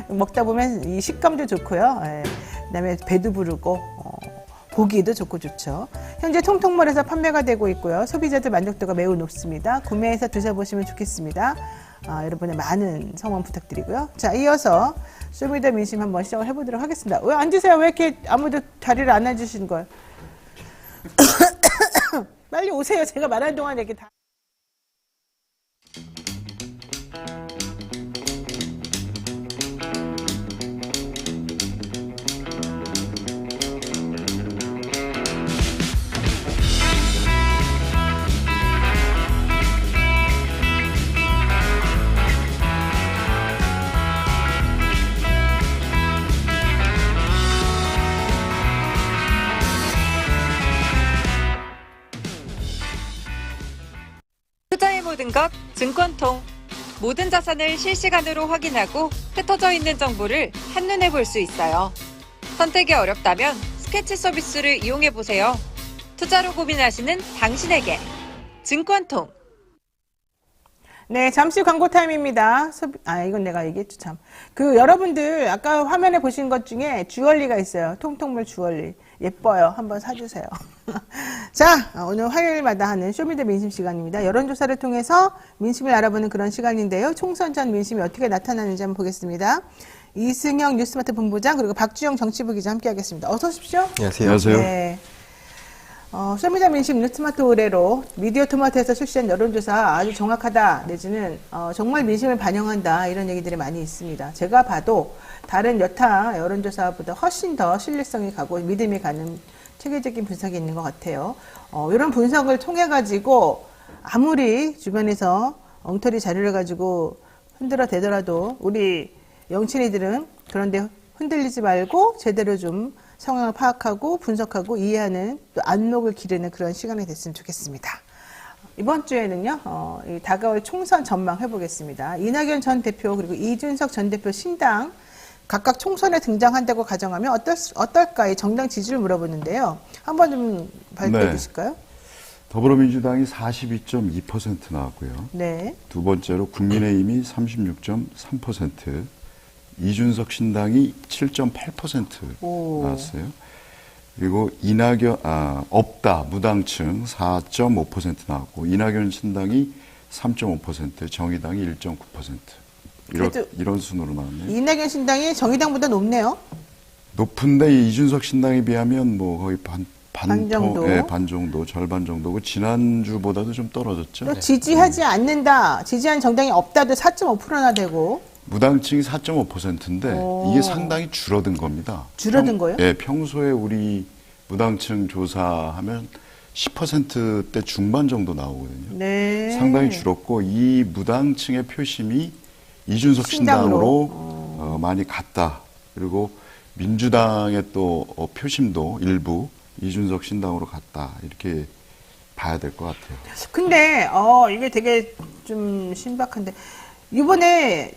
먹다 보면 이 식감도 좋고요. 예. 그다음에 배도 부르고, 보기도 좋고 좋죠. 현재 통통몰에서 판매가 되고 있고요. 소비자들 만족도가 매우 높습니다. 구매해서 드셔보시면 좋겠습니다. 여러분의 많은 성원 부탁드리고요. 자, 이어서 쇼미더민심 한번 시작을 해보도록 하겠습니다. 왜 앉으세요? 왜 이렇게 아무도 자리를 안 해주신 거예요? 빨리 오세요. 제가 말하는 동안 이렇게 다. 투자의 모든 것 증권통. 모든 자산을 실시간으로 확인하고 흩어져 있는 정보를 한눈에 볼 수 있어요. 선택이 어렵다면 스케치 서비스를 이용해 보세요. 투자로 고민하시는 당신에게 증권통. 네, 잠시 광고 타임입니다. 이건 내가 얘기했죠, 참. 여러분들, 아까 화면에 보신 것 중에 주얼리가 있어요. 통통물 주얼리. 예뻐요. 한번 사주세요. 자, 오늘 화요일마다 하는 쇼미더 민심 시간입니다. 여론조사를 통해서 민심을 알아보는 그런 시간인데요. 총선 전 민심이 어떻게 나타나는지 한번 보겠습니다. 이승영 뉴스마트 본부장, 그리고 박주영 정치부 기자 함께 하겠습니다. 어서 오십시오. 안녕하세요. 네. 쇼미더 민심 뉴스마트 의뢰로 미디어 토마토에서 실시한 여론조사 아주 정확하다 내지는 정말 민심을 반영한다 이런 얘기들이 많이 있습니다. 제가 봐도 다른 여타 여론조사보다 훨씬 더 신뢰성이 가고 믿음이 가는 체계적인 분석이 있는 것 같아요. 이런 분석을 통해 가지고 아무리 주변에서 엉터리 자료를 가지고 흔들어 대더라도 우리 영친이들은 그런데 흔들리지 말고 제대로 좀 상황을 파악하고 분석하고 이해하는 또 안목을 기르는 그런 시간이 됐으면 좋겠습니다. 이번 주에는요, 이 다가올 총선 전망 해보겠습니다. 이낙연 전 대표 그리고 이준석 전 대표 신당 각각 총선에 등장한다고 가정하면 어떨까 이 정당 지지를 물어보는데요. 한번 좀 발표해 주실까요? 더불어민주당이 42.2% 나왔고요. 네. 두 번째로 국민의힘이 36.3%, 이준석 신당이 7.8% 오. 나왔어요. 그리고 없다 무당층 4.5% 나왔고 이낙연 신당이 3.5%, 정의당이 1.9%. 이런 순으로 나왔네요. 이낙연 신당이 정의당보다 높네요. 높은데 이준석 신당에 비하면 뭐 거의 반 정도? 네, 반 정도, 절반 정도고 지난주보다도 좀 떨어졌죠. 또 지지하지 않는다, 지지한 정당이 없다도 4.5%나 되고. 무당층이 4.5%인데 이게 상당히 줄어든 겁니다. 줄어든 거예요? 네, 평소에 우리 무당층 조사하면 10%대 중반 정도 나오거든요. 네. 상당히 줄었고 이 무당층의 표심이 이준석 신당으로 많이 갔다. 그리고 민주당의 또 표심도 일부 이준석 신당으로 갔다. 이렇게 봐야 될 것 같아요. 근데 이게 되게 좀 신박한데 이번에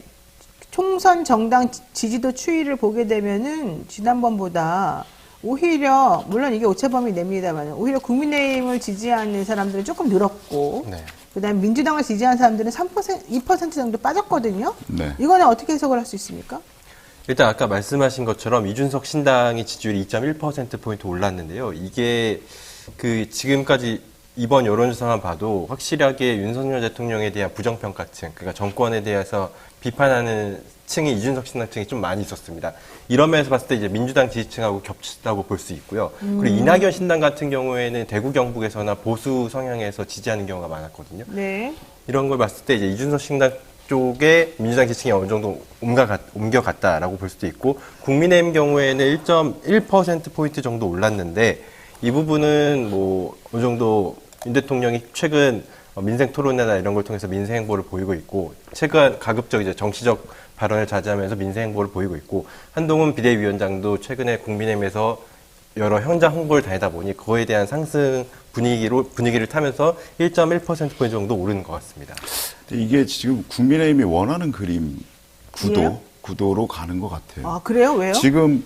총선 정당 지지도 추이를 보게 되면은 지난번보다 오히려 물론 이게 오차범위 냅니다만 오히려 국민의힘을 지지하는 사람들은 조금 늘었고 네. 그다음에 민주당을 지지한 사람들은 3%, 2% 정도 빠졌거든요. 네. 이거는 어떻게 해석을 할 수 있습니까? 일단 아까 말씀하신 것처럼 이준석 신당의 지지율이 2.1%포인트 올랐는데요. 이게 지금까지 이번 여론조사만 봐도 확실하게 윤석열 대통령에 대한 부정평가층, 그러니까 정권에 대해서 비판하는 층이 이준석 신당층이 좀 많이 있었습니다. 이런 면에서 봤을 때 이제 민주당 지지층하고 겹친다고 볼 수 있고요. 그리고 이낙연 신당 같은 경우에는 대구 경북에서나 보수 성향에서 지지하는 경우가 많았거든요. 네. 이런 걸 봤을 때 이제 이준석 신당 쪽에 민주당 지지층이 어느 정도 옮겨갔다라고 볼 수도 있고, 국민의힘 경우에는 1.1%포인트 정도 올랐는데, 이 부분은 뭐 어느 정도 윤 대통령이 최근 민생 토론회나 이런 걸 통해서 민생 행보를 보이고 있고, 최근 가급적 이제 정치적 발언을 자제하면서 민생 행보를 보이고 있고, 한동훈 비대위원장도 최근에 국민의힘에서 여러 현장 홍보를 다니다 보니 그거에 대한 상승 분위기를 타면서 1.1%포인트 정도 오르는 것 같습니다. 이게 지금 국민의힘이 원하는 그림 예? 구도로 가는 것 같아요. 아, 그래요? 왜요? 지금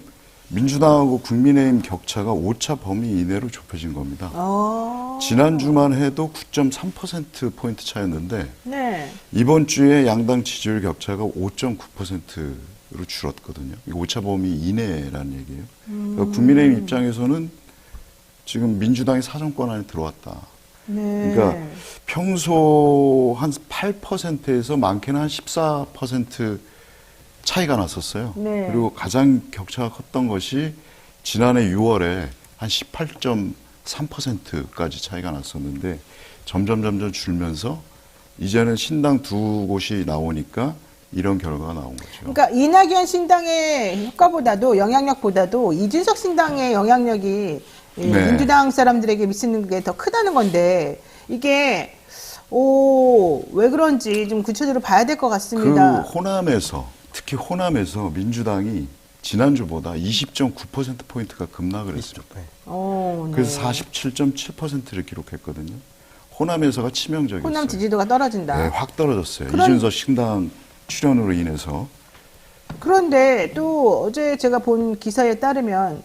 민주당하고 국민의힘 격차가 오차 범위 이내로 좁혀진 겁니다. 지난주만 해도 9.3%포인트 차였는데 네. 이번 주에 양당 지지율 격차가 5.9%로 줄었거든요. 이거 오차 범위 이내라는 얘기예요. 그러니까 국민의힘 입장에서는 지금 민주당이 사정권 안에 들어왔다. 네. 그러니까 평소 한 8%에서 많게는 한 14% 차이가 났었어요. 네. 그리고 가장 격차가 컸던 것이 지난해 6월에 한 18.3%까지 차이가 났었는데 점점 줄면서 이제는 신당 두 곳이 나오니까 이런 결과가 나온 거죠. 그러니까 이낙연 신당의 효과보다도 영향력보다도 이준석 신당의 영향력이 네. 민주당 사람들에게 미치는 게 더 크다는 건데 이게 왜 그런지 좀 구체적으로 봐야 될 것 같습니다. 특히 호남에서 민주당이 지난주보다 20.9%포인트가 급락을 했어요. 네. 네. 그래서 47.7%를 기록했거든요. 호남에서가 치명적이었어요. 호남 지지도가 떨어진다. 네, 확 떨어졌어요. 이준석 신당 출연으로 인해서. 그런데 또 어제 제가 본 기사에 따르면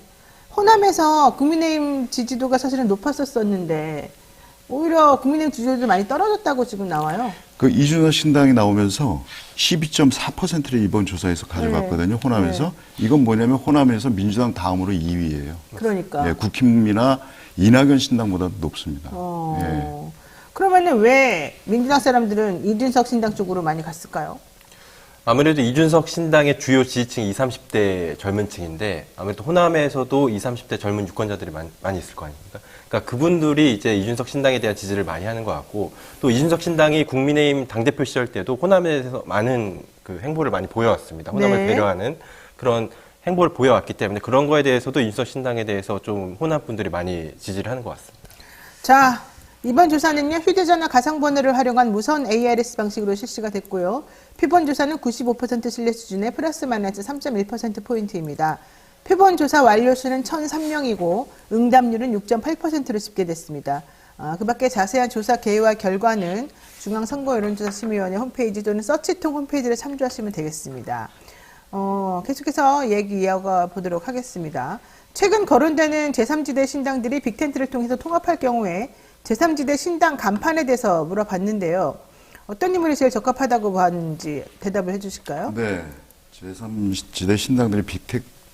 호남에서 국민의힘 지지도가 사실은 높았었는데 오히려 국민의힘 지지율도 많이 떨어졌다고 지금 나와요. 그 이준석 신당이 나오면서 12.4%를 이번 조사에서 가져갔거든요. 호남에서. 이건 뭐냐면 호남에서 민주당 다음으로 2위예요. 그러니까. 네, 국힘이나 이낙연 신당보다 높습니다. 네. 그러면은 왜 민주당 사람들은 이준석 신당 쪽으로 많이 갔을까요? 아무래도 이준석 신당의 주요 지지층이 20, 30대 젊은 층인데, 아무래도 호남에서도 20, 30대 젊은 유권자들이 많이 있을 거 아닙니까? 그러니까 그분들이 이제 이준석 신당에 대한 지지를 많이 하는 것 같고, 또 이준석 신당이 국민의힘 당대표 시절 때도 호남에서 많은 그 행보를 많이 보여왔습니다. 호남을 네. 배려하는 그런 행보를 보여왔기 때문에 그런 거에 대해서도 이준석 신당에 대해서 좀 호남 분들이 많이 지지를 하는 것 같습니다. 자, 이번 조사는요, 휴대전화 가상번호를 활용한 무선 ARS 방식으로 실시가 됐고요. 표본 조사는 95% 신뢰 수준의 플러스 마이너스 3.1%포인트입니다. 표본 조사 완료수는 1,003명이고 응답률은 6.8%로 집계됐습니다. 그 밖에 자세한 조사 개요와 결과는 중앙선거여론조사심의위원회 홈페이지 또는 서치통 홈페이지를 참조하시면 되겠습니다. 계속해서 얘기 이어가 보도록 하겠습니다. 최근 거론되는 제3지대 신당들이 빅텐트를 통해서 통합할 경우에 제3지대 신당 간판에 대해서 물어봤는데요. 어떤 인물이 제일 적합하다고 봤는지 대답을 해주실까요? 네. 제3지대 신당들이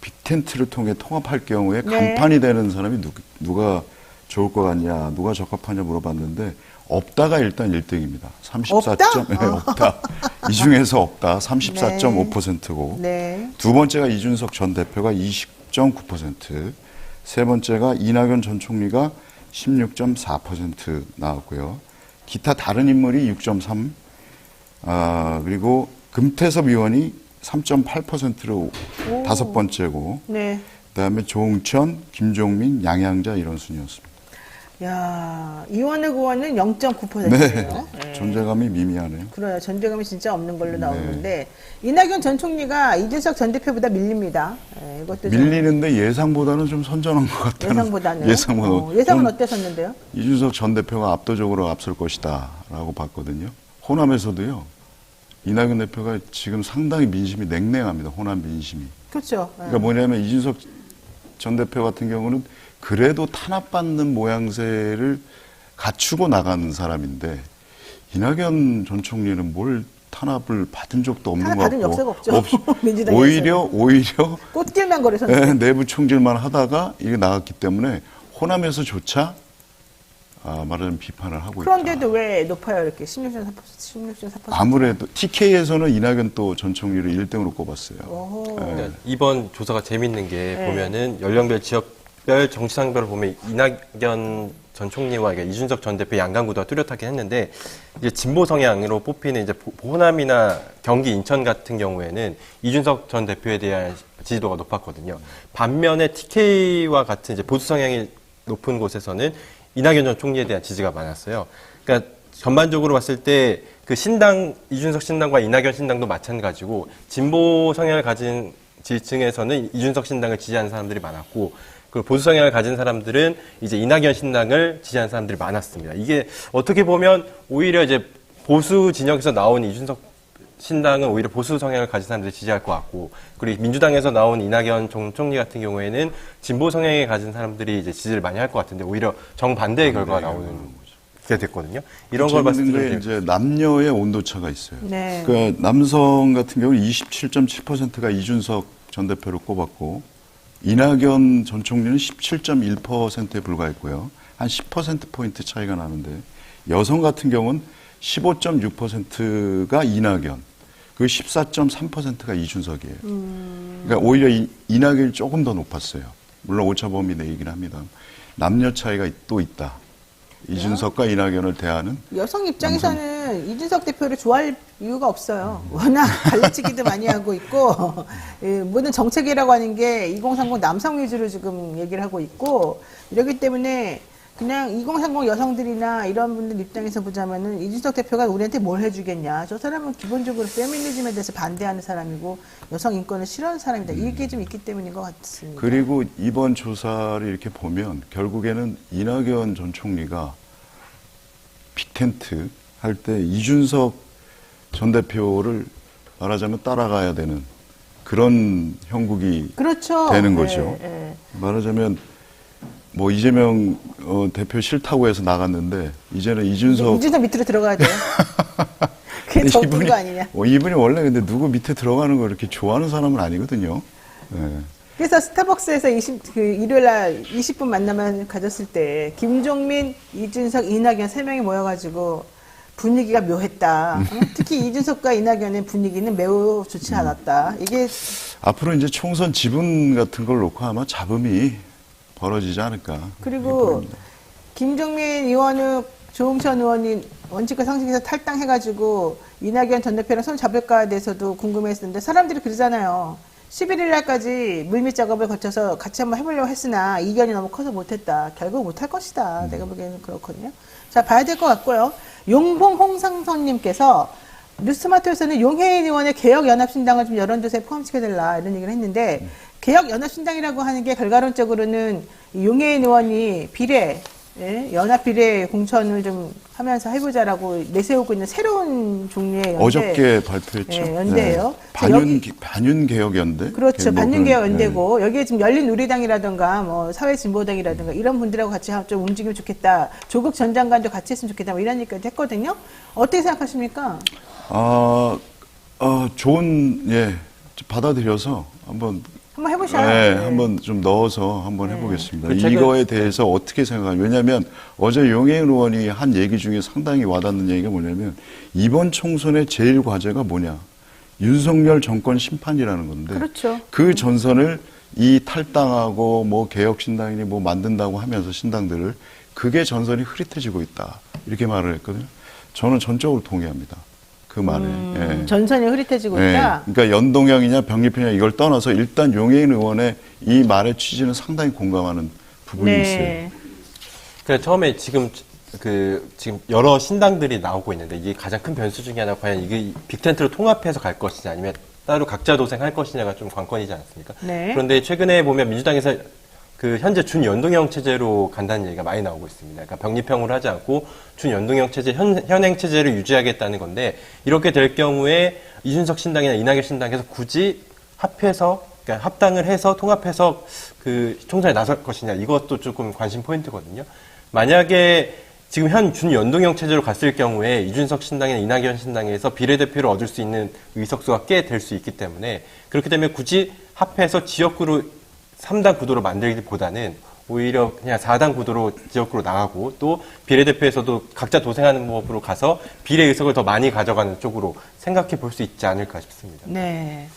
빅텐트를 통해 통합할 경우에 네. 간판이 되는 사람이 누가 좋을 것 같냐, 누가 적합하냐 물어봤는데 없다가 일단 1등입니다. 34. 없다? 네, 없다. 이 중에서 없다. 34.5%고 네. 두 번째가 이준석 전 대표가 20.9%, 세 번째가 이낙연 전 총리가 16.4% 나왔고요. 기타 다른 인물이 6.3, 그리고 금태섭 의원이 3.8%로 다섯 번째고, 네. 그다음에 조응천, 김종민, 양양자 이런 순이었습니다. 야, 이원흑 의원은 0.9%예요. 네, 존재감이 미미하네요. 그래요. 존재감이 진짜 없는 걸로 나오는데 이낙연 전 총리가 이준석 전 대표보다 밀립니다. 네, 이것도 좀 밀리는데 예상보다는 좀 선전한 것 같다는. 예상보다는. 예상은 예상은 어땠었는데요? 이준석 전 대표가 압도적으로 앞설 것이다라고 봤거든요. 호남에서도요. 이낙연 대표가 지금 상당히 민심이 냉랭합니다. 호남 민심이. 그렇죠. 그러니까 뭐냐면 이준석 전 대표 같은 경우는 그래도 탄압받는 모양새를 갖추고 나가는 사람인데 이낙연 전 총리는 뭘 탄압을 받은 적도 없는 것 받은 같고 역사가 없죠. 민주당에서. 오히려 꽃길만 걸어서 내부 총질만 하다가 이게 나갔기 때문에 호남에서조차 말하자면 비판을 하고 있다. 그런데도 왜 높아요? 이렇게 16.4%. 아무래도 TK에서는 이낙연 또 전 총리를 1등으로 꼽았어요. 그러니까 이번 조사가 재밌는 게 보면은 연령별, 지역별, 정치상별을 보면 이낙연 전 총리와 이준석 전 대표 양강구도가 뚜렷하긴 했는데 이제 진보 성향으로 뽑히는 이제 호남이나 경기, 인천 같은 경우에는 이준석 전 대표에 대한 지지도가 높았거든요. 반면에 TK와 같은 이제 보수 성향이 높은 곳에서는 이낙연 전 총리에 대한 지지가 많았어요. 그러니까 전반적으로 봤을 때 그 신당, 이준석 신당과 이낙연 신당도 마찬가지고 진보 성향을 가진 지지층에서는 이준석 신당을 지지하는 사람들이 많았고 그리고 보수 성향을 가진 사람들은 이제 이낙연 신당을 지지하는 사람들이 많았습니다. 이게 어떻게 보면 오히려 이제 보수 진영에서 나온 이준석 신당은 오히려 보수 성향을 가진 사람들이 지지할 것 같고 그리고 민주당에서 나온 이낙연 총리 같은 경우에는 진보 성향을 가진 사람들이 이제 지지를 많이 할 것 같은데 오히려 정반대의 결과가 나오는 게 됐거든요. 이런 걸 봤을 때 이제 남녀의 온도차가 있어요. 네. 그러니까 남성 같은 경우는 27.7%가 이준석 전 대표를 꼽았고 이낙연 전 총리는 17.1%에 불과했고요. 한 10%포인트 차이가 나는데 여성 같은 경우는 15.6%가 이낙연, 그 14.3%가 이준석이에요. 그러니까 오히려 이낙연이 조금 더 높았어요. 물론 오차 범위 내이긴 합니다. 남녀 차이가 또 있다. 이준석과 이낙연을 대하는 여성 입장에서는 이준석 대표를 좋아할 이유가 없어요. 워낙 갈라치기도 많이 하고 있고 모든 정책이라고 하는 게 2030 남성 위주로 지금 얘기를 하고 있고 이러기 때문에 그냥 2030 여성들이나 이런 분들 입장에서 보자면은 이준석 대표가 우리한테 뭘 해주겠냐. 저 사람은 기본적으로 페미니즘에 대해서 반대하는 사람이고 여성 인권을 싫어하는 사람이다. 이게 좀 있기 때문인 것 같습니다. 그리고 이번 조사를 이렇게 보면 결국에는 이낙연 전 총리가 빅텐트 할 때 이준석 전 대표를 말하자면 따라가야 되는 그런 형국이 그렇죠. 되는 거죠. 말하자면 뭐 이재명 대표 싫다고 해서 나갔는데 이제는 이준석 밑으로 들어가야 돼요. 그게 더 큰 거 아니냐. 이분이 원래 근데 누구 밑에 들어가는 거 이렇게 좋아하는 사람은 아니거든요. 네. 그래서 스타벅스에서 일요일 날 20분 만남을 가졌을 때 김종민, 이준석, 이낙연 3명이 모여가지고 분위기가 묘했다. 특히 이준석과 이낙연의 분위기는 매우 좋지 않았다. 이게 앞으로 이제 총선 지분 같은 걸 놓고 아마 잡음이 벌어지지 않을까. 그리고 김종민 의원은 조홍천 의원이 원칙과 상식에서 탈당해가지고 이낙연 전 대표랑 손 잡을까에 대해서도 궁금했었는데 사람들이 그러잖아요. 11일 날까지 물밑 작업을 거쳐서 같이 한번 해보려고 했으나 이견이 너무 커서 못했다. 결국 못할 것이다. 내가 보기에는 그렇거든요. 자, 봐야 될 것 같고요. 용봉 홍상선님께서 뉴스마트에서는 용혜인 의원의 개혁연합신당을 좀 여론조사에 포함시켜달라 이런 얘기를 했는데 개혁연합신당이라고 하는 게 결과론적으로는 용혜인 의원이 비례, 연합 비례 공천을 좀 하면서 해보자라고 내세우고 있는 새로운 종류의 연대. 어저께 발표했죠. 연대예요. 반윤개혁연대. 그렇죠. 반윤개혁연대고 여기에 지금 열린우리당이라든가 뭐 사회진보당이라든가 이런 분들하고 같이 좀 움직이면 좋겠다. 조국 전 장관도 같이 했으면 좋겠다. 뭐 이런 얘기까지 했거든요. 어떻게 생각하십니까? 좋은 받아들여서 한번 해보셔요. 네, 한번 좀 넣어서 한번 해보겠습니다. 이거에 대해서 어떻게 생각하냐. 왜냐하면 어제 용혜인 의원이 한 얘기 중에 상당히 와닿는 얘기가 뭐냐면 이번 총선의 제일 과제가 뭐냐. 윤석열 정권 심판이라는 건데 그렇죠. 그 전선을 이 탈당하고 뭐 개혁신당이니 뭐 만든다고 하면서 신당들을 그게 전선이 흐릿해지고 있다. 이렇게 말을 했거든요. 저는 전적으로 동의합니다. 그 말에. 전선이 흐릿해지고 있다? 그러니까 연동형이냐 병립형이냐 이걸 떠나서 일단 용혜인 의원의 이 말의 취지는 상당히 공감하는 부분이 있어요. 그러니까 처음에 지금 여러 신당들이 나오고 있는데 이게 가장 큰 변수 중에 하나 과연 이게 빅텐트로 통합해서 갈 것이냐 아니면 따로 각자 도생할 것이냐가 좀 관건이지 않습니까? 네. 그런데 최근에 보면 민주당에서 현재 준연동형 체제로 간다는 얘기가 많이 나오고 있습니다. 그러니까 병립형으로 하지 않고 준연동형 체제, 현행 체제를 유지하겠다는 건데 이렇게 될 경우에 이준석 신당이나 이낙연 신당에서 굳이 합해서 그러니까 합당을 해서 통합해서 총선에 나설 것이냐 이것도 조금 관심 포인트거든요. 만약에 지금 현 준연동형 체제로 갔을 경우에 이준석 신당이나 이낙연 신당에서 비례대표를 얻을 수 있는 의석수가 꽤 될 수 있기 때문에 그렇기 때문에 굳이 합해서 지역구로 3당 구도로 만들기보다는 오히려 그냥 4당 구도로 지역구로 나가고 또 비례대표에서도 각자 도생하는 법으로 가서 비례 의석을 더 많이 가져가는 쪽으로 생각해 볼 수 있지 않을까 싶습니다. 네.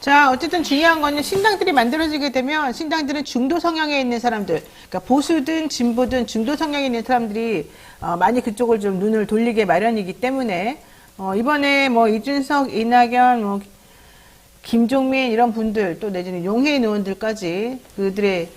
자, 어쨌든 중요한 거는 신당들이 만들어지게 되면 신당들은 중도 성향에 있는 사람들, 그러니까 보수든 진보든 중도 성향에 있는 사람들이 많이 그쪽을 좀 눈을 돌리게 마련이기 때문에 이번에 뭐 이준석, 이낙연, 뭐 김종민 이런 분들 또 내지는 용해인 의원들까지 그들의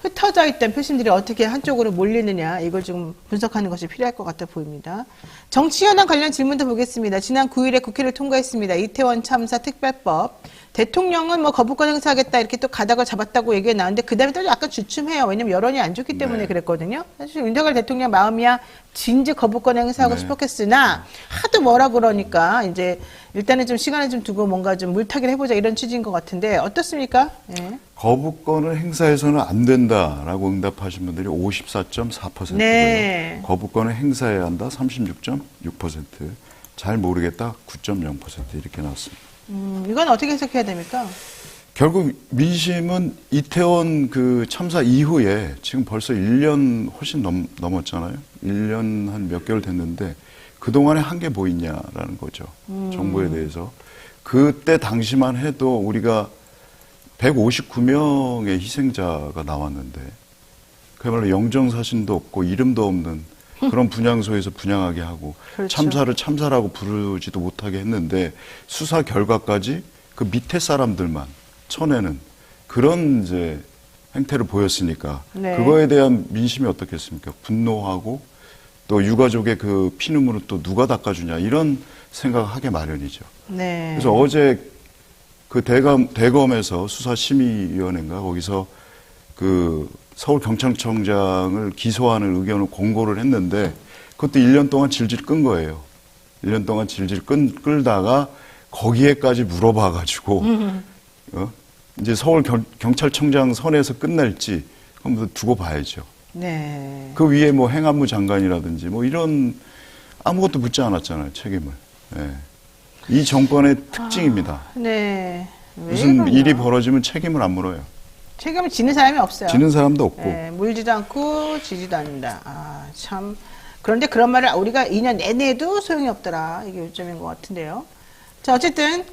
흩어져 있던 표심들이 어떻게 한쪽으로 몰리느냐 이걸 좀 분석하는 것이 필요할 것 같아 보입니다. 정치현안 관련 질문도 보겠습니다. 지난 9일에 국회를 통과했습니다. 이태원 참사 특별법. 대통령은 뭐 거부권 행사하겠다 이렇게 또 가닥을 잡았다고 얘기가 나오는데 그 다음에 또 약간 주춤해요. 왜냐면 여론이 안 좋기 때문에 그랬거든요. 사실 윤석열 대통령 마음이야 진즉 거부권 행사하고 싶었겠으나 하도 뭐라 그러니까 이제 일단은 좀 시간을 좀 두고 뭔가 좀 물타기를 해보자 이런 취지인 것 같은데 어떻습니까? 예. 거부권을 행사해서는 안 된다라고 응답하신 분들이 54.4%고요. 네. 거부권을 행사해야 한다 36.6%. 잘 모르겠다 9.0% 이렇게 나왔습니다. 이건 어떻게 해석해야 됩니까? 결국 민심은 이태원 그 참사 이후에 지금 벌써 1년 훨씬 넘었잖아요. 1년 한 몇 개월 됐는데 그동안에 한 게 뭐 있냐라는 거죠. 정부에 대해서. 그때 당시만 해도 우리가 159명의 희생자가 나왔는데 그야말로 영정사진도 없고 이름도 없는 그런 분향소에서 분향하게 하고 그렇죠. 참사를 참사라고 부르지도 못하게 했는데 수사 결과까지 그 밑에 사람들만 쳐내는 그런 이제 행태를 보였으니까 네. 그거에 대한 민심이 어떻겠습니까? 분노하고 또 유가족의 그 피눈물을 또 누가 닦아주냐 이런 생각을 하게 마련이죠. 네. 그래서 어제 그 대검에서 수사심의위원회인가 거기서 그 서울경찰청장을 기소하는 의견을 공고를 했는데 그것도 1년 동안 질질 끈 거예요. 1년 동안 질질 끌다가 거기에까지 물어봐가지고 이제 서울경찰청장 선에서 끝날지 그럼 두고 봐야죠. 네. 그 위에 뭐 행안부 장관이라든지 뭐 이런 아무것도 묻지 않았잖아요. 책임을. 네. 이 정권의 특징입니다. 네. 왜 무슨 그러냐? 일이 벌어지면 책임을 안 물어요. 책임을 지는 사람이 없어요. 지는 사람도 없고. 네, 물지도 않고 지지도 않는다. 아, 참. 그런데 그런 말을 우리가 2년 내내 해도 소용이 없더라. 이게 요점인 것 같은데요. 자, 어쨌든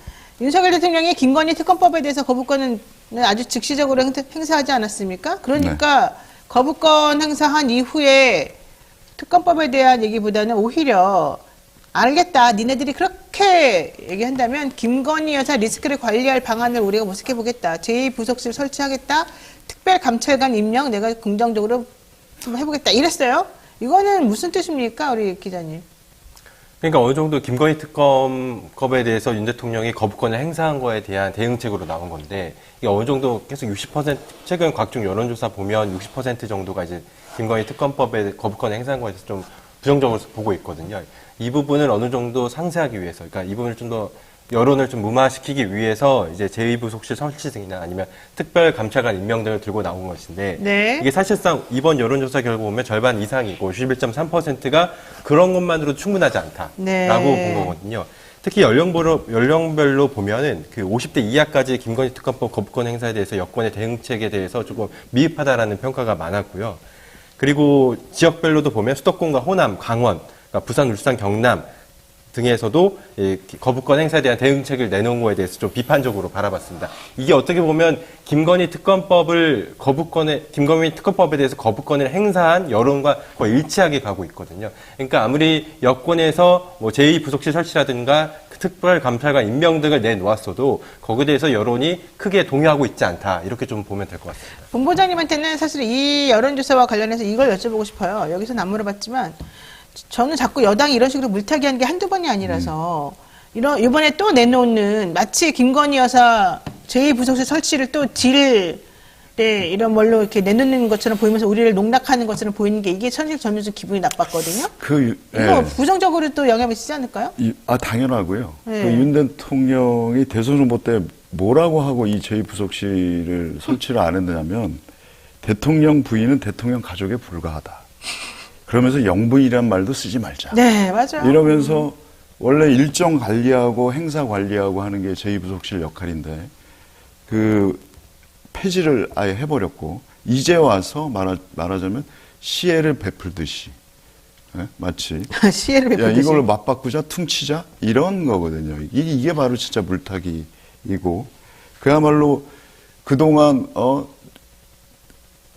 윤석열 대통령이 김건희 특검법에 대해서 거부권은 아주 즉시적으로 행사하지 않았습니까? 그러니까 거부권 행사한 이후에 특검법에 대한 얘기보다는 오히려 알겠다. 니네들이 그렇게 얘기한다면 김건희 여사 리스크를 관리할 방안을 우리가 모색해 보겠다. 제2부속실 설치하겠다. 특별감찰관 임명 내가 긍정적으로 좀 해보겠다. 이랬어요. 이거는 무슨 뜻입니까? 우리 기자님. 그러니까 어느 정도 김건희 특검법에 대해서 윤 대통령이 거부권을 행사한 거에 대한 대응책으로 나온 건데 이게 어느 정도 계속 60% 최근 각종 여론조사 보면 60% 정도가 이제 김건희 특검법에 거부권을 행사한 거에 대해서 좀 부정적으로 보고 있거든요. 이 부분을 어느 정도 상쇄하기 위해서, 그러니까 이 부분을 좀 더 여론을 좀 무마시키기 위해서 이제 제2부속실 설치 등이나 아니면 특별감찰관 임명 등을 들고 나온 것인데 네. 이게 사실상 이번 여론조사 결과 보면 절반 이상이고 51.3%가 그런 것만으로 충분하지 않다라고 네. 본 거거든요. 특히 연령별로 보면은 그 50대 이하까지 김건희 특검법 거부권 행사에 대해서 여권의 대응책에 대해서 조금 미흡하다라는 평가가 많았고요. 그리고 지역별로도 보면 수도권과 호남, 강원, 그러니까 부산, 울산, 경남 등에서도 거부권 행사에 대한 대응책을 내놓은 거에 대해서 좀 비판적으로 바라봤습니다. 이게 어떻게 보면 김건희 특검법에 대해서 거부권을 행사한 여론과 거의 일치하게 가고 있거든요. 그러니까 아무리 여권에서 뭐 제2부속실 설치라든가 특별감찰관 임명 등을 내놓았어도 거기에 대해서 여론이 크게 동의하고 있지 않다. 이렇게 좀 보면 될 것 같습니다. 본부장님한테는 사실 이 여론조사와 관련해서 이걸 여쭤보고 싶어요. 여기서는 안 물어봤지만 저는 자꾸 여당이 이런 식으로 물타기한 게 한두 번이 아니라서 이번에 또 내놓는 마치 김건희 여사 제2부속실 설치를 또 이런 걸로 이렇게 내놓는 것처럼 보이면서 우리를 농락하는 것처럼 보이는 게 이게 사실 저는 좀 기분이 나빴거든요. 이거 부정적으로 또 영향을 미치지 않을까요? 당연하고요. 네. 그 윤 대통령이 대선 후보 때 뭐라고 하고 이 제2부속실을 설치를 안 했느냐면 대통령 부인은 대통령 가족에 불과하다. 그러면서 영분이란 말도 쓰지 말자. 네, 맞아요. 이러면서 원래 일정 관리하고 행사 관리하고 하는 게 제2부속실 역할인데 그 폐지를 아예 해버렸고 이제 와서 말하자면 시혜를 베풀듯이 예? 마치 시혜를 야, 베풀듯이. 이걸로 맞바꾸자 퉁치자 이런 거거든요. 이게 바로 진짜 물타기이고 그야말로 그동안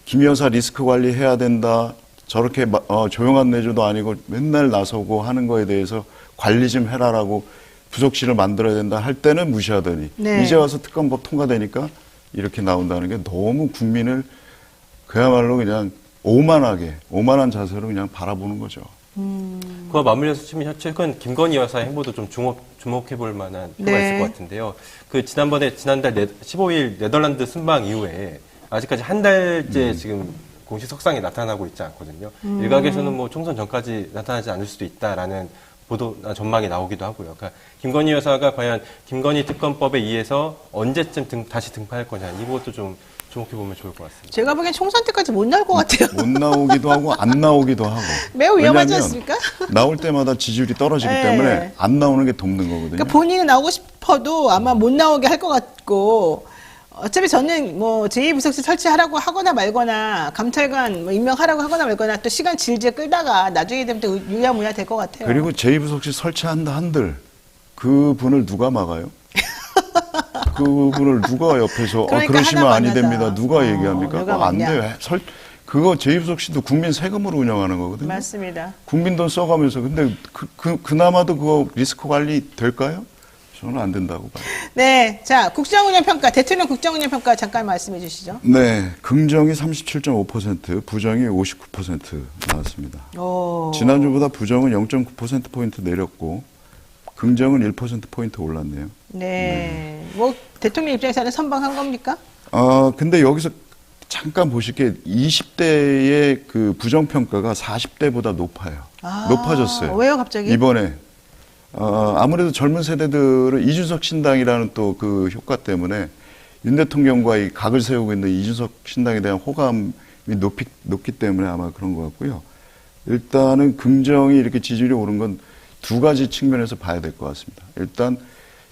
김 여사 리스크 관리해야 된다. 저렇게 조용한 내조도 아니고 맨날 나서고 하는 거에 대해서 관리 좀 해라라고 부속실을 만들어야 된다 할 때는 무시하더니 네. 이제 와서 특검법 통과되니까 이렇게 나온다는 게 너무 국민을 그야말로 그냥 오만한 자세로 그냥 바라보는 거죠. 그와 맞물려서 최근 김건희 여사의 행보도 좀 주목해 볼 만한 필요가 네. 있을 것 같은데요. 지난달 15일 네덜란드 순방 이후에 아직까지 한 달째 지금 공식 석상에 나타나고 있지 않거든요. 일각에서는 뭐 총선 전까지 나타나지 않을 수도 있다라는 보도나 전망이 나오기도 하고요. 그러니까 김건희 여사가 과연 김건희 특검법에 의해서 언제쯤 다시 등판할 거냐 이것도 좀 주목해 보면 좋을 것 같습니다. 제가 보기엔 총선 때까지 못 나올 것 같아요. 못 나오기도 하고 안 나오기도 하고. 매우 위험하지 왜냐하면 않습니까? 나올 때마다 지지율이 떨어지기 네. 때문에 안 나오는 게 돕는 거거든요. 그러니까 본인은 나오고 싶어도 아마 못 나오게 할 것 같고, 어차피 저는 뭐 제2부속실 설치하라고 하거나 말거나 감찰관 뭐 임명하라고 하거나 말거나 또 시간 질질 끌다가 나중에 되면 또 유야무야 될 것 같아요. 그리고 제2부속실 설치한다 한들 그분을 누가 막아요? 그분을 누가 옆에서 그러니까 그러시면 하나 아니 만나자. 됩니다. 누가 얘기합니까? 누가 그거 안 막냐? 돼요. 그거 제2부속실도 국민 세금으로 운영하는 거거든요. 맞습니다. 국민 돈 써가면서 근데 그나마도 그거 리스크 관리 될까요? 저는 안 된다고 봐요. 네, 자 국정운영평가, 대통령 국정운영평가 잠깐 말씀해 주시죠. 네, 긍정이 37.5%, 부정이 59% 나왔습니다. 오. 지난주보다 부정은 0.9%포인트 내렸고, 긍정은 1%포인트 올랐네요. 네. 뭐 대통령 입장에서는 선방한 겁니까? 근데 여기서 잠깐 보실 게 20대의 그 부정평가가 40대보다 높아요. 높아졌어요. 왜요, 갑자기? 이번에. 아무래도 젊은 세대들은 이준석 신당이라는 또 그 효과 때문에 윤 대통령과 이 각을 세우고 있는 이준석 신당에 대한 호감이 높기 때문에 아마 그런 것 같고요. 일단은 긍정이 이렇게 지지율이 오른 건 두 가지 측면에서 봐야 될 것 같습니다. 일단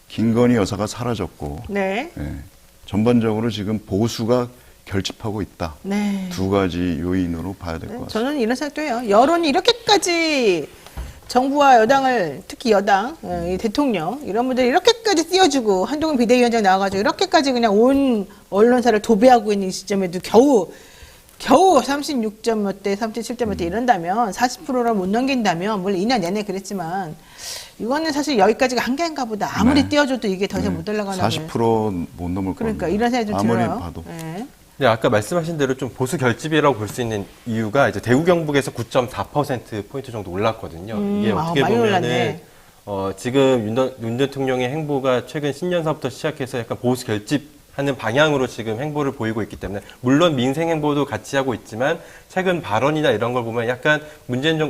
김건희 여사가 사라졌고, 네. 전반적으로 지금 보수가 결집하고 있다. 네. 두 가지 요인으로 봐야 될 것 같습니다. 저는 이런 생각도 해요. 여론이 이렇게까지 정부와 여당을, 특히 여당, 이 대통령, 이런 분들이 이렇게까지 띄워주고, 한동훈 비대위원장 나와가지고 이렇게까지 그냥 온 언론사를 도배하고 있는 이 시점에도 겨우 36점 몇 대, 37점 몇 대 이런다면, 40%를 못 넘긴다면, 물론 2년 내내 그랬지만, 이거는 사실 여기까지가 한계인가 보다. 아무리 네. 띄워줘도 이게 더 이상 못 올라가는 40%못 넘을 그러니까 겁니다. 이런 생각이 좀 아무리 들어요. 봐도. 네. 네, 아까 말씀하신 대로 좀 보수 결집이라고 볼 수 있는 이유가 이제 대구 경북에서 9.4% 정도 올랐거든요. 이게 어떻게 많이 보면은 올랐네. 지금 윤 대통령의 행보가 최근 신년사부터 시작해서 약간 보수 결집하는 방향으로 지금 행보를 보이고 있기 때문에 물론 민생 행보도 같이 하고 있지만 최근 발언이나 이런 걸 보면 약간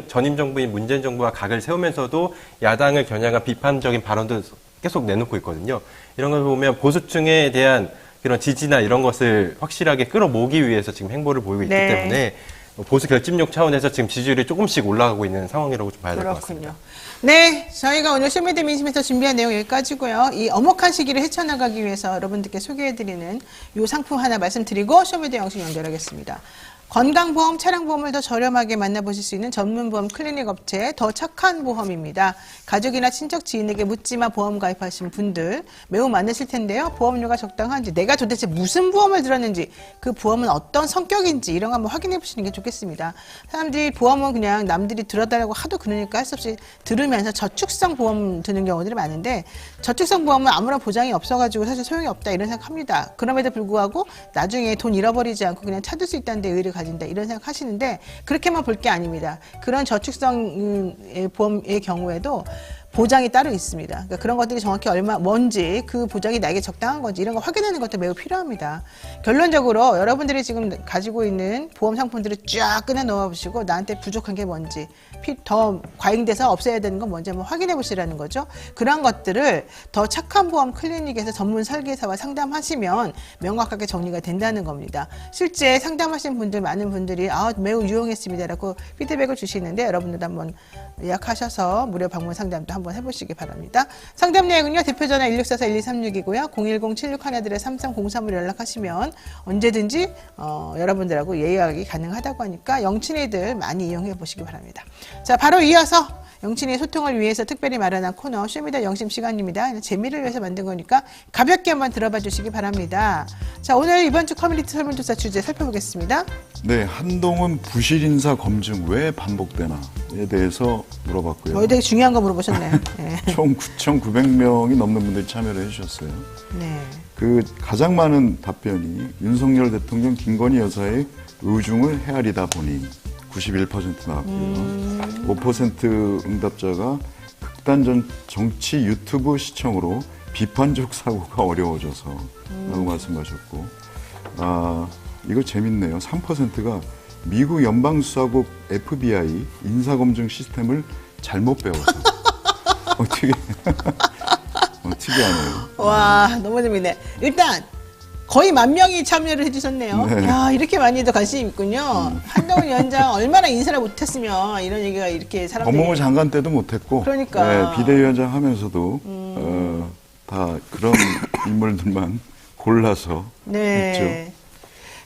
전임 정부인 문재인 정부와 각을 세우면서도 야당을 겨냥한 비판적인 발언도 계속 내놓고 있거든요. 이런 걸 보면 보수층에 대한 그런 지지나 이런 것을 확실하게 끌어모으기 위해서 지금 행보를 보이고 있기 네. 때문에 보수 결집력 차원에서 지금 지지율이 조금씩 올라가고 있는 상황이라고 좀 봐야 될 것 같습니다. 그렇군요. 네, 저희가 오늘 쇼미더 민심에서 준비한 내용 여기까지고요. 이 엄혹한 시기를 헤쳐나가기 위해서 여러분들께 소개해드리는 이 상품 하나 말씀드리고 쇼미더 영상 연결하겠습니다. 건강보험, 차량보험을 더 저렴하게 만나보실 수 있는 전문보험 클리닉 업체 더 착한 보험입니다. 가족이나 친척, 지인에게 묻지마 보험 가입하신 분들 매우 많으실 텐데요. 보험료가 적당한지, 내가 도대체 무슨 보험을 들었는지, 그 보험은 어떤 성격인지 이런 거 한번 확인해 보시는 게 좋겠습니다. 사람들이 보험은 그냥 남들이 들어달라고 하도 그러니까 할 수 없이 들으면서 저축성 보험 드는 경우들이 많은데, 저축성 보험은 아무런 보장이 없어가지고 사실 소용이 없다 이런 생각합니다. 그럼에도 불구하고 나중에 돈 잃어버리지 않고 그냥 찾을 수 있다는 데 의의를 가진다 이런 생각 하시는데, 그렇게만 볼 게 아닙니다. 그런 저축성 보험의 경우에도 보장이 따로 있습니다. 그러니까 그런 것들이 정확히 뭔지, 그 보장이 나에게 적당한 건지 이런 거 확인하는 것도 매우 필요합니다. 결론적으로 여러분들이 지금 가지고 있는 보험 상품들을 쫙 꺼내 넣어 보시고 나한테 부족한 게 뭔지, 더 과잉돼서 없애야 되는 건 뭔지 한번 확인해 보시라는 거죠. 그런 것들을 더 착한 보험 클리닉에서 전문 설계사와 상담하시면 명확하게 정리가 된다는 겁니다. 실제 상담하신 분들, 많은 분들이 매우 유용했습니다라고 피드백을 주시는데 여러분들도 한번 예약하셔서 무료 방문 상담도 한번 해보시기 바랍니다. 상담 내역은요, 대표전화 1644-1236이고요. 010-7613-3303으로 연락하시면 언제든지 여러분들하고 예약이 가능하다고 하니까 영친이들 많이 이용해 보시기 바랍니다. 자, 바로 이어서 영친이의 소통을 위해서 특별히 마련한 코너 쇼미더 영심 시간입니다. 재미를 위해서 만든 거니까 가볍게 한번 들어봐 주시기 바랍니다. 자, 오늘 이번 주 커뮤니티 설문조사 주제 살펴보겠습니다. 네, 한동훈 부실 인사 검증 왜 반복되나에 대해서 물어봤고요. 되게 중요한 거 물어보셨네요. 네. 총 9,900명이 넘는 분들이 참여를 해주셨어요. 네. 그 가장 많은 답변이 윤석열 대통령 김건희 여사의 의중을 헤아리다 보니 91% 나왔고요. 5% 응답자가 극단 정치 유튜브 시청으로 비판적 사고가 어려워져서 라고 말씀하셨고, 이거 재밌네요. 3%가 미국 연방수사국 FBI 인사검증 시스템을 잘못 배워서. 특이하네요. 와, 너무 재밌네. 일단 거의 10,000명이 참여를 해주셨네요. 네. 야, 이렇게 많이도 관심이 있군요. 한동훈 위원장 얼마나 인사를 못했으면 이런 얘기가 이렇게 사람들이. 법무부 장관 때도 못했고, 그러니까. 네, 비대위원장 하면서도 다 그런 인물들만 골라서 네. 했죠.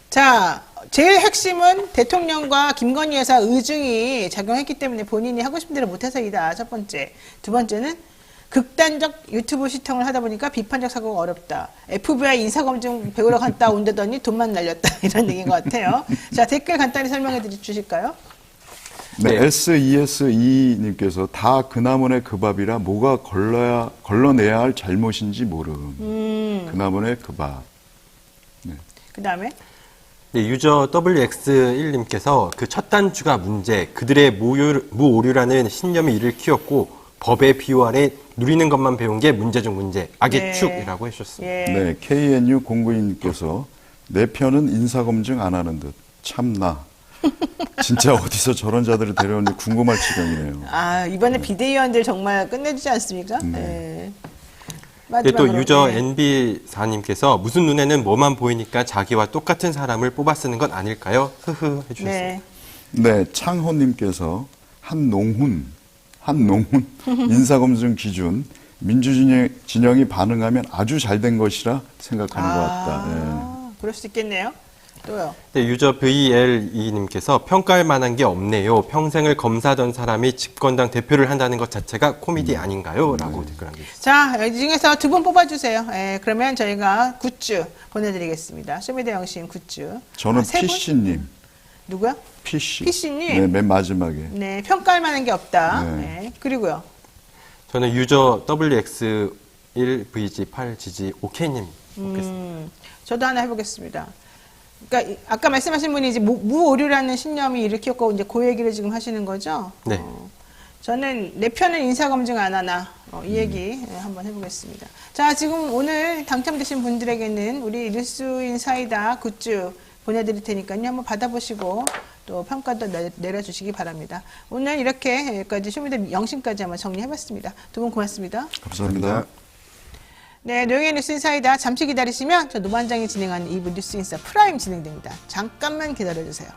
자, 제일 핵심은 대통령과 김건희 여사 의중이 작용했기 때문에 본인이 하고 싶은 대로 못해서이다. 첫 번째. 두 번째는 극단적 유튜브 시청을 하다 보니까 비판적 사고가 어렵다. FBI 인사검증 배우러 갔다 온다더니 돈만 날렸다. 이런 얘기인 것 같아요. 자, 댓글 간단히 설명해 주실까요? 네, SESE님께서 다 그나문의 그 밥이라 뭐가 걸러내야 할 잘못인지 모름. 그나문의 그 밥. 네. 그 다음에? 네, 유저 WX1님께서 그 첫 단추가 문제, 그들의 무오류라는 신념이 이를 키웠고 법의 비호 아래 누리는 것만 배운 게 문제 중 문제, 악의 네. 축이라고 해주셨습니다. 예. 네, KNU09님께서 내 편은 인사검증 안 하는 듯. 참나. 진짜 어디서 저런 자들을 데려오는지 궁금할 지경이네요. 이번에 비대위원들 정말 끝내주지 않습니까? 네. 네, 또 마지막으로. 유저 네. NB4님께서 무슨 눈에는 뭐만 보이니까 자기와 똑같은 사람을 뽑아 쓰는 건 아닐까요? 흐흐 해주셨습니다. 네. 네, 창호님께서 한농훈 인사검증 기준 민주진영이 반응하면 아주 잘된 것이라 생각하는 것 같다. 네. 그럴 수 있겠네요. 또요. 네, 유저 VLE님께서 평가할 만한 게 없네요. 평생을 검사하던 사람이 집권당 대표를 한다는 것 자체가 코미디 아닌가요? 라고 댓글 남겨주셨습니다. 자, 이 중에서 2분 뽑아주세요. 그러면 저희가 굿즈 보내드리겠습니다. 쇼미더 영신 굿즈. 저는 세 분? PC님. 누구요? PC. PC님? 네, 맨 마지막에. 네, 평가할 만한 게 없다. 네. 네. 그리고요. 저는 유저 WX1VG8GG OK님 뽑겠습니다. 저도 하나 해보겠습니다. 그러니까 아까 말씀하신 분이 이제 무오류라는 신념이 일으켰고 이제 그 얘기를 지금 하시는 거죠? 네. 저는 내 편은 인사검증 안 하나 이 얘기 한번 해보겠습니다. 자, 지금 오늘 당첨되신 분들에게는 우리 뉴스인 사이다 굿즈 보내드릴 테니까요. 한번 받아보시고 또 평가도 내려주시기 바랍니다. 오늘 이렇게 여기까지 쇼미더 영신까지 한번 정리해봤습니다. 두 분 고맙습니다. 감사합니다. 네, 노영의 뉴스인사이다 잠시 기다리시면 저 노반장이 진행하는 2부 뉴스인사 프라임 진행됩니다. 잠깐만 기다려주세요.